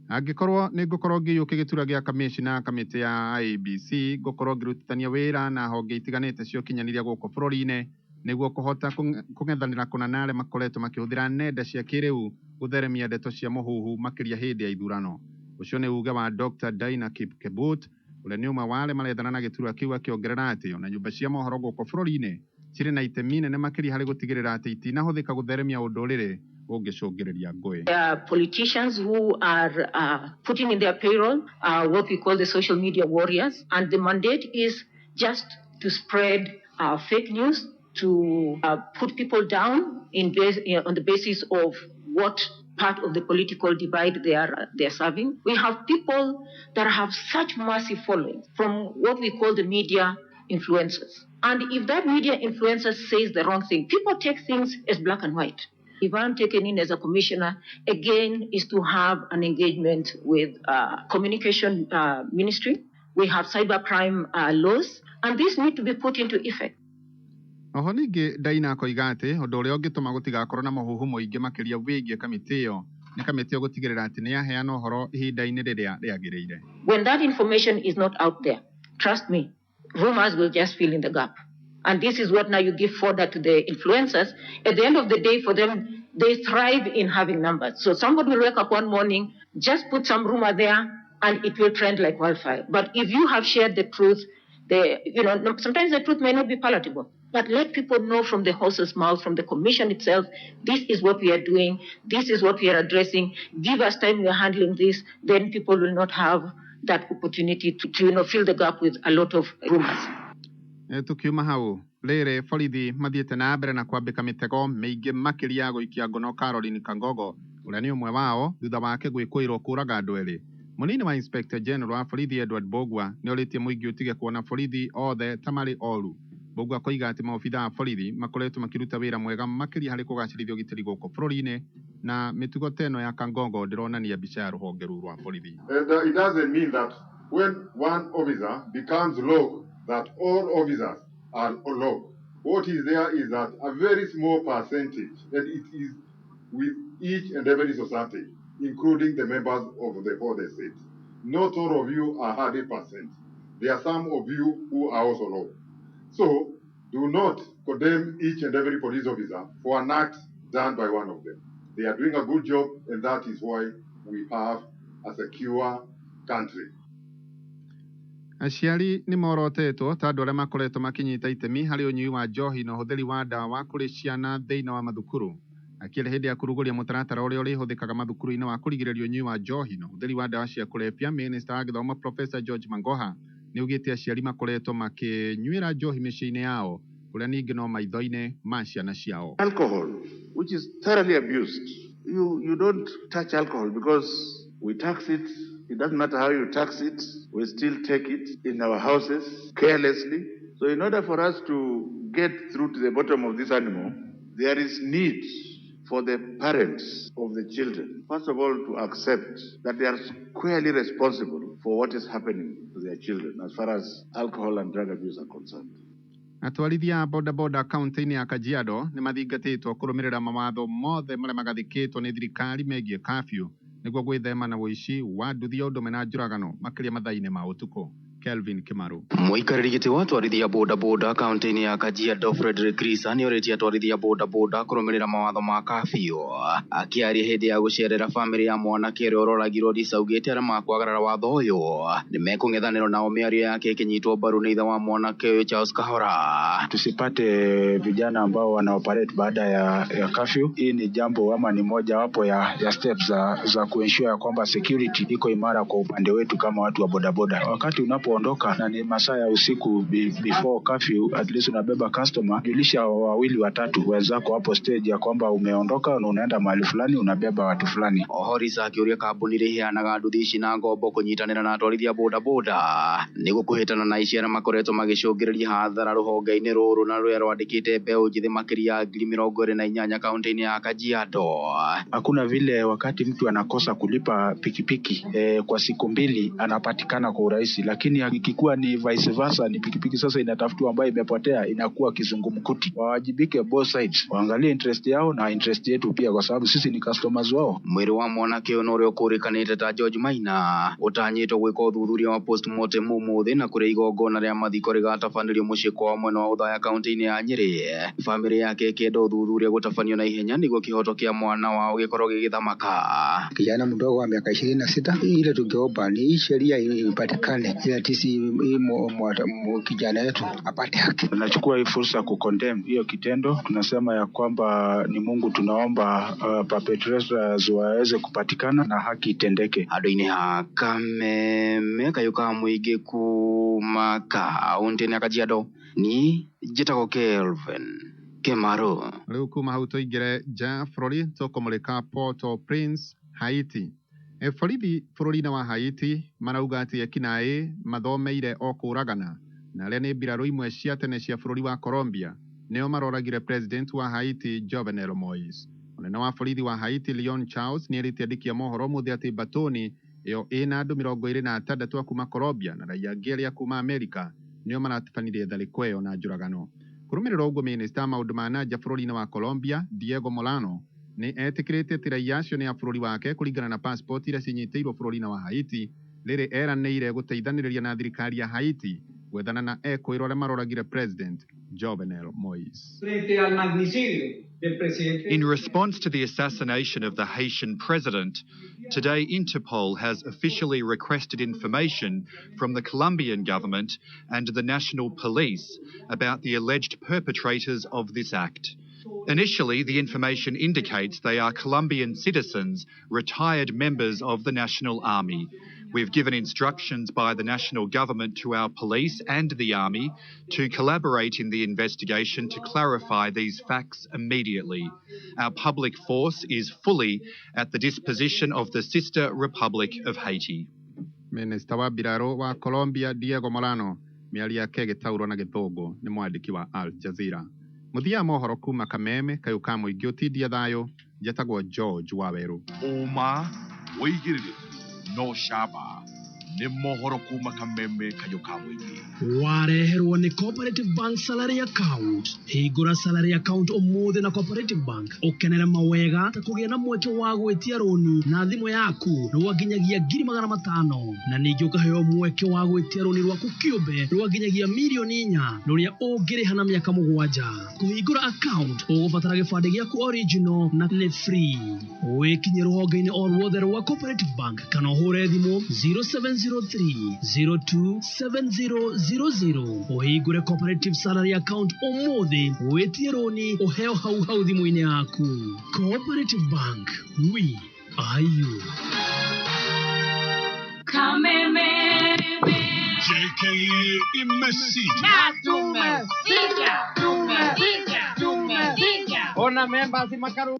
Angĩkorwo nĩ ngũkorwo ngĩiyũkia gĩtura gĩa kamĩcina kamĩtĩ ya IEBC, ngũkorwo ngĩrutithania wĩra na honge itiganĩte cia ũkinyanĩria gũkũ bũrũri-inĩ nĩguo kũhota kũng'ethanĩra kũna na arĩa makoretwo makĩhũthĩra nenda cia kĩrĩu gũtheremia ndeto cia mũhuhu makĩria hĩndĩ ya ithurano. Ũcio nĩ uge wa Dr. Daina Kipkebut, Ule nĩ ũmwe wa arĩa marethana na gĩturwa kĩu akĩongerera atĩ ona nyũmba cia mohoro gũkũ bũrũri-inĩ cirĩ na itemi inene makĩria harĩ gũtigĩrĩra atĩ itinahũthĩka gũtheremia ũndũrĩrĩ ũngĩcũngĩrĩria ngũĩ. Politicians who are putting in their payroll what we call the social media warriors, and the mandate is just to spread fake news, to put people down on the basis of what part of the political divide they are serving. We have people that have such massive following from what we call the media influencers. And if that media influencer says the wrong thing, people take things as black and white. If I'm taken in as a commissioner, again, is to have an engagement with communication ministry. We have cybercrime laws, and these need to be put into effect. Oho ningĩ Ndaina akoiga atĩ ũndũ ũrĩa ũngĩtũma gũtigakorwo na mũhuhu mũingĩ makĩria wĩgiĩ kamĩtĩ ĩyo nĩ kamĩtĩ ĩyo gũtigĩrĩra atĩ nĩ yaheana ũhoro ihinda-inĩ rĩrĩa rĩagĩrĩire. When that information is not out there, trust me, rumors will just fill in the gap. And this is what now you give fodder to the influencers. At the end of the day, for them, they thrive in having numbers. So somebody will wake up one morning, just put some rumor there, and it will trend like wildfire. But if you have shared the truth, sometimes the truth may not be palatable. But let people know from the horse's mouth, from the commission itself, this is what we are doing, this is what we are addressing. Give us time, we are handling this. Then people will not have that opportunity to fill the gap with a lot of rumors. Tukiuma hau rĩrĩ borithi mathiĩte na mbere na kwambĩka mĩtego mĩingĩ makĩria gũikia ngono Caroline Kangogo ũrĩa nĩ ũmwe wao thutha wake gwĩkũĩrwo kũraga andũ erĩ. Mũnini wa Inspector General wa borithi Edward Bogwa nĩ orĩtie mũingĩ ũtige kuona borithi othe ta marĩ oru. Bogwa koiga atĩ maobitha a borithi makoretwo makĩruta wĩra mwega makĩria harĩ kũgacĩrithia ũgitĩri gũkũ bũrũri-inĩ na mĩtugo ta ĩno ya Kangogo ndĩronania mbica ya rũhonge rũu rwa borithi. It doesn't mean that when one officer becomes low that all officers are low. What is there is that a very small percentage, and it is with each and every society, including the members of the body state. Not all of you are 100%. There are some of you who are also low. So, do not condemn each and every police officer for an act done by one of them. They are doing a good job, and that is why we have a secure country. Aciari nĩ morotetwo ta andũ arĩa makoretwo makinyita itemi harĩ ũnyui wa njohi na ũhũthĩri wa ndawa kũrĩ ciana thĩinĩ wa mathukuru. Akĩrĩ hĩndĩ ya kũrugũria mũtaratara ũrĩa ũrĩhũthĩkaga mathukuru-inĩ wa kũrigĩrĩria ũnyui wa njohi na ũhũthĩri wa ndawa cia kũrebia, Minista wa Gĩthomo Professor George Mangoha nĩ augĩte aciari makoretwo makĩnyuĩra njohi mĩciĩ-inĩ yao kũrĩa ningĩ no maitho-inĩ ma ciana ciao. Alcohol, which is thoroughly abused. You don't touch alcohol because we tax it. It doesn't matter how you tax it, we still take it in our houses carelessly. So in order for us to get through to the bottom of this animal, there is need for the parents of the children, first of all, to accept that they are squarely responsible for what is happening to their children as far as alcohol and drug abuse are concerned. Atwarithia a bodaboda kaunti-inĩ ya Kajiado nĩ mathingatĩtwo kũrũmĩrĩra mawatho mothe marĩa magathĩkĩtwo nĩ thirikari megiĩ curfew nĩguo gwĩthema na ũici wa nduthi ya ũndũme na njũragano makĩria mathaa-inĩ ma ũtukũ. Kelvin Kimaru. Mũikarĩri gĩtĩ wa atwarithia bodaboda kaunti-inĩ ya Kajiado Frederick Risa nĩ orĩtie atwarithia bodaboda kũrũmĩrĩra mawatho ma curfew. Akĩaria hĩndĩ ya gũcerera famĩlĩ ya mwanake ũrĩa ũroragirwo Risa augĩte arĩa makwagarara watho ũyũ nĩ mekũng'ethanĩrwo nao mĩario yake ĩkĩnyitwo mbaru nĩ ithe wa mwanake ũyũ Charles Kahora. Tusipate vijana ambao wanaoperate baada ya curfew. Hii ni jambo ama ni moja wapo ya steps za kuensure kwamba security iko imara kwa upande wetu kama watu wa bodaboda. Wakati unapoondoka na ni masaa ya usiku before curfew, at least unabeba customer, julisha wawili watatu wenzako hapo stage ya kwamba umeondoka na unaenda mahali fulani, unabeba watu fulani. Oho Risa akĩũria kambuni iria iheanaga nduthi ici na ngombo kũnyitanĩra na atwarithia bodaboda nĩguo kũhĩtana na ici arĩa makoretwo magĩcũngĩrĩria hathara rũhonge-inĩ rũrũ na rũrĩa rwandĩkĩte mbeũ njĩthĩ makĩria ya 28,000 kaunti-inĩ ya Kajiado. Hakuna vile wakati mtu anakosa kulipa pikipiki kwa siku mbili anapatikana kwa urahisi, lakini ikikuwa ni vice versa, ni pikipiki sasa inatafutwa ambayo imepotea, inakuwa kizungumkuti. Wawajibike both sides, waangalie interest yao na interest yetu pia, kwa sababu sisi ni customers wao. Mwĩrĩ wa mwanake ũyũ ũrĩa ũkũrĩkanĩte ta George Maina ũtanyĩtwo gwĩka ũthuthuria wa postmortem ũmũthĩ na kũrĩa igongona rĩa mathiko rĩgatabanĩrio mũciĩ kwao mwena wa Uthaya kaunti-inĩ ya Nyeri. Famĩlĩ yake ĩkĩenda ũthuthuria gũtabanio na ihenya nĩguo kĩhoto kĩa mwana wao gĩkorwo gĩgĩthamaka. Kijana mdogo wa miaka 26, ile tungeomba ni hii sheria ipatikane, tisi kijana yetu apate haki. Tunachukua hii fursa kukondem hiyo kitendo. Tunasema ya kwamba ni Mungu tunaomba perpetrators waweze kupatikana na haki itendeke. Ado-ini ha Kameme kayuka muige kumaka unte na Kajiado ni Jitako Kelvin Kemaro. Riu kuma hau tuingire ja bũrũri tũkũmũrĩka Port-au-Prince, Haiti. Borithi bũrũri-inĩ wa Haiti marauga atĩ ekinaĩ mathomeire o kũragana na arĩa nĩ mbirarũ imwe cia tene cia bũrũri wa Colombia nĩo maroragire president wa Haiti Jovenel Moise. Mũnene wa borithi wa Haiti Leon Charles nĩerĩte andĩki a mohoro mũthĩ atĩ Muthoni ĩyo ĩna andũ 26 kuma Colombia na raia angĩ arĩa kuma Amerika nĩo maratibanirie tharĩko ĩyo na njũragano. Kũrũmĩrĩra ũguo minista maũndũ ma nanja bũrũri-inĩ wa Colombia Diego Molano nĩ etĩkĩrĩte atĩ raia acio nĩ a bũrũri wake kũringana na passport iria cinyitĩirwo bũrũri-inĩ wa Haiti rĩrĩ eranĩire gũteithanĩrĩria na thirikari ya Haiti gwethana na ekwĩrwo arĩa maroragire president Jovenel Moise. In response to the assassination of the Haitian president, today Interpol has officially requested information from the Colombian government and the national police about the alleged perpetrators of this act. Initially, the information indicates they are Colombian citizens, retired members of the National Army. We've given instructions by the national government to our police and the army to collaborate in the investigation to clarify these facts immediately. Our public force is fully at the disposition of the sister Republic of Haiti. Minista wa biraro wa Colombia Diego Molano miaria yake gĩtaũrwo na gĩthũngũ nĩ mwandĩki wa Al Jazeera. Muthia mohoro kuma Kameme kayuka muingĩ ũtindia thayũ njatagwo George Waweru. Uma woigĩrĩrĩku no shaba nĩ mohoro kuma Kameme kayuka muingĩ. Wareherwo nĩ Cooperative Bank salary account. Hingũra salary account ũmũthĩ na Cooperative Bank ũkenere mawega ta kũgĩa na mweke wa gwĩtia roni na thimũ yaku rwa nginyagia 500,000 na ningĩ ũkaheo mweke wa gwĩtia roni rwaku kĩũmbe rwa nginyagia mirioni 4 rũrĩa ũngĩrĩha na mĩaka 7. Kũhingũra account ũgũbatara gĩbandĩ gĩaku original na nĩ free. Wĩkinye rũhonge-inĩ o ruothe rwa Cooperative Bank kana ũhũre thimũ 0703 027000 Uhigure Cooperative Salary Account umuthi wetie roni uheo hau thimũ-inĩ yaku. Cooperative Bank, we are you. Kameme JKA imesija. Tumesikia. Ona members makaru.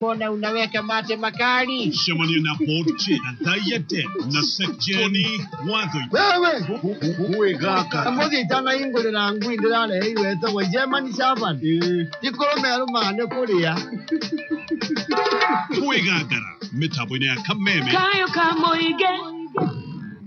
Mbona unaweka mate makali? Shamani na poche na dayete na sekjeni wadho. Wewe gaka. Amozi tana ingole na ngui ndale iwe to we Germany shaban. Ikolo mero mane kuria. Wewe gaka. Mitabo ina Kameme. Kayo kamoige.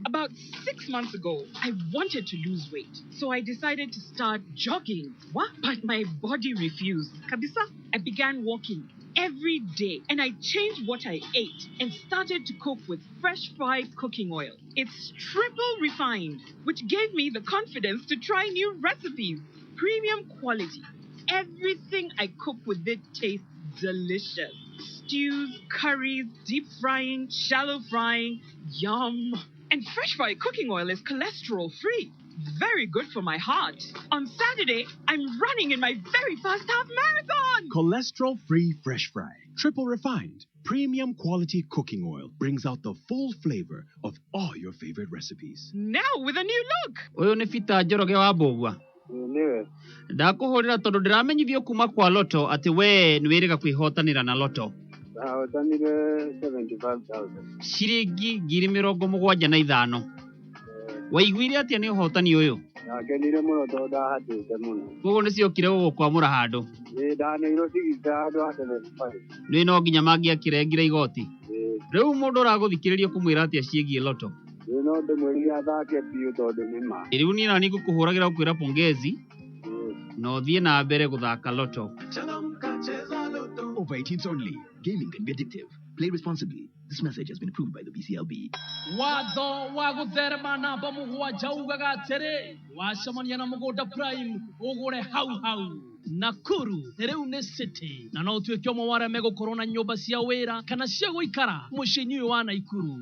About 6 months ago, I wanted to lose weight, so I decided to start jogging. What? But my body refused. Kabisa, I began walking every day, and I changed what I ate and started to cook with fresh fried cooking oil. It's triple refined, which gave me the confidence to try new recipes. Premium quality. Everything I cook with it tastes delicious. Stews, curries, deep frying, shallow frying, yum. And fresh fried cooking oil is cholesterol free. Very good for my heart. On Saturday, I'm running in my very first half marathon. Cholesterol-free fresh fry, triple refined, premium quality cooking oil brings out the full flavor of all your favorite recipes. Now with a new look. Uyu ni Fita Njoroge wa Mbũgua. Niwe. Ndakuhũrĩra tondũ ndĩramenyithio kuma kwa Loto atĩ we nĩwĩrĩga kwĩhotanĩra na Loto. Ndahotanire 75,000. Ciringi 75,000. Waiguire atĩa nĩ ũhotani ũyũ? Ndakenire mũno tondũ ndahatĩte mũno. Koguo nĩciokire gũgũkwamũra handũ. Ndaneirwo tigiti handũ hatene. Nĩ no nginya mangĩakĩrengire igoti. Rĩu mũndũ ũragũthikĩrĩria kũmwĩra atĩa ciĩgiĩ Loto. No ndĩmwĩrire athake biũ tondũ nĩ ma. Rĩu niĩ nani ngũkũhũragĩra gũkwĩra pongezi na ũthiĩ na mbere gũthaka Loto. Over 18s only. Gaming can be addictive. Play responsibly. This message has been approved by the BCLB. Watho wa gũtherema namba mũgwanja ugaga atĩrĩ wacemania na mũgũnda prime ũgũre hau. Nakuru rĩu nĩ city na no tuĩke ũmwe wa arĩa megũkorwo na nyũmba cia wĩra kana cia gũikara mũciĩ-inĩ ũyũ wa Naikuru.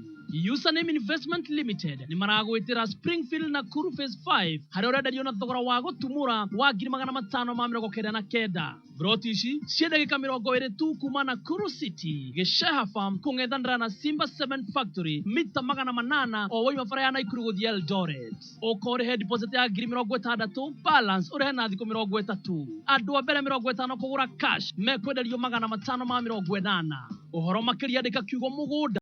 Username Investment Limited nĩ maragwĩtĩra Springfield Nakuru Phase 5 harĩa ũrenderio na thogora wa gũtumũra wa 599. Broti ici cia ndagĩka 20 tu kuma Nakuru City Gĩceha Farm kũng'ethanĩra na Simba 7 Factory mita 800 o woima bara ya Naikuru gũthiĩ Eldoret. Ũkũrĩhe deposit ya 60,000 balance ũrĩhe na thikũ 30. Andũ a mbere 50 kũgũra cash mekwenderio 580. Ũhoro makĩria andĩka kiugo mũgũnda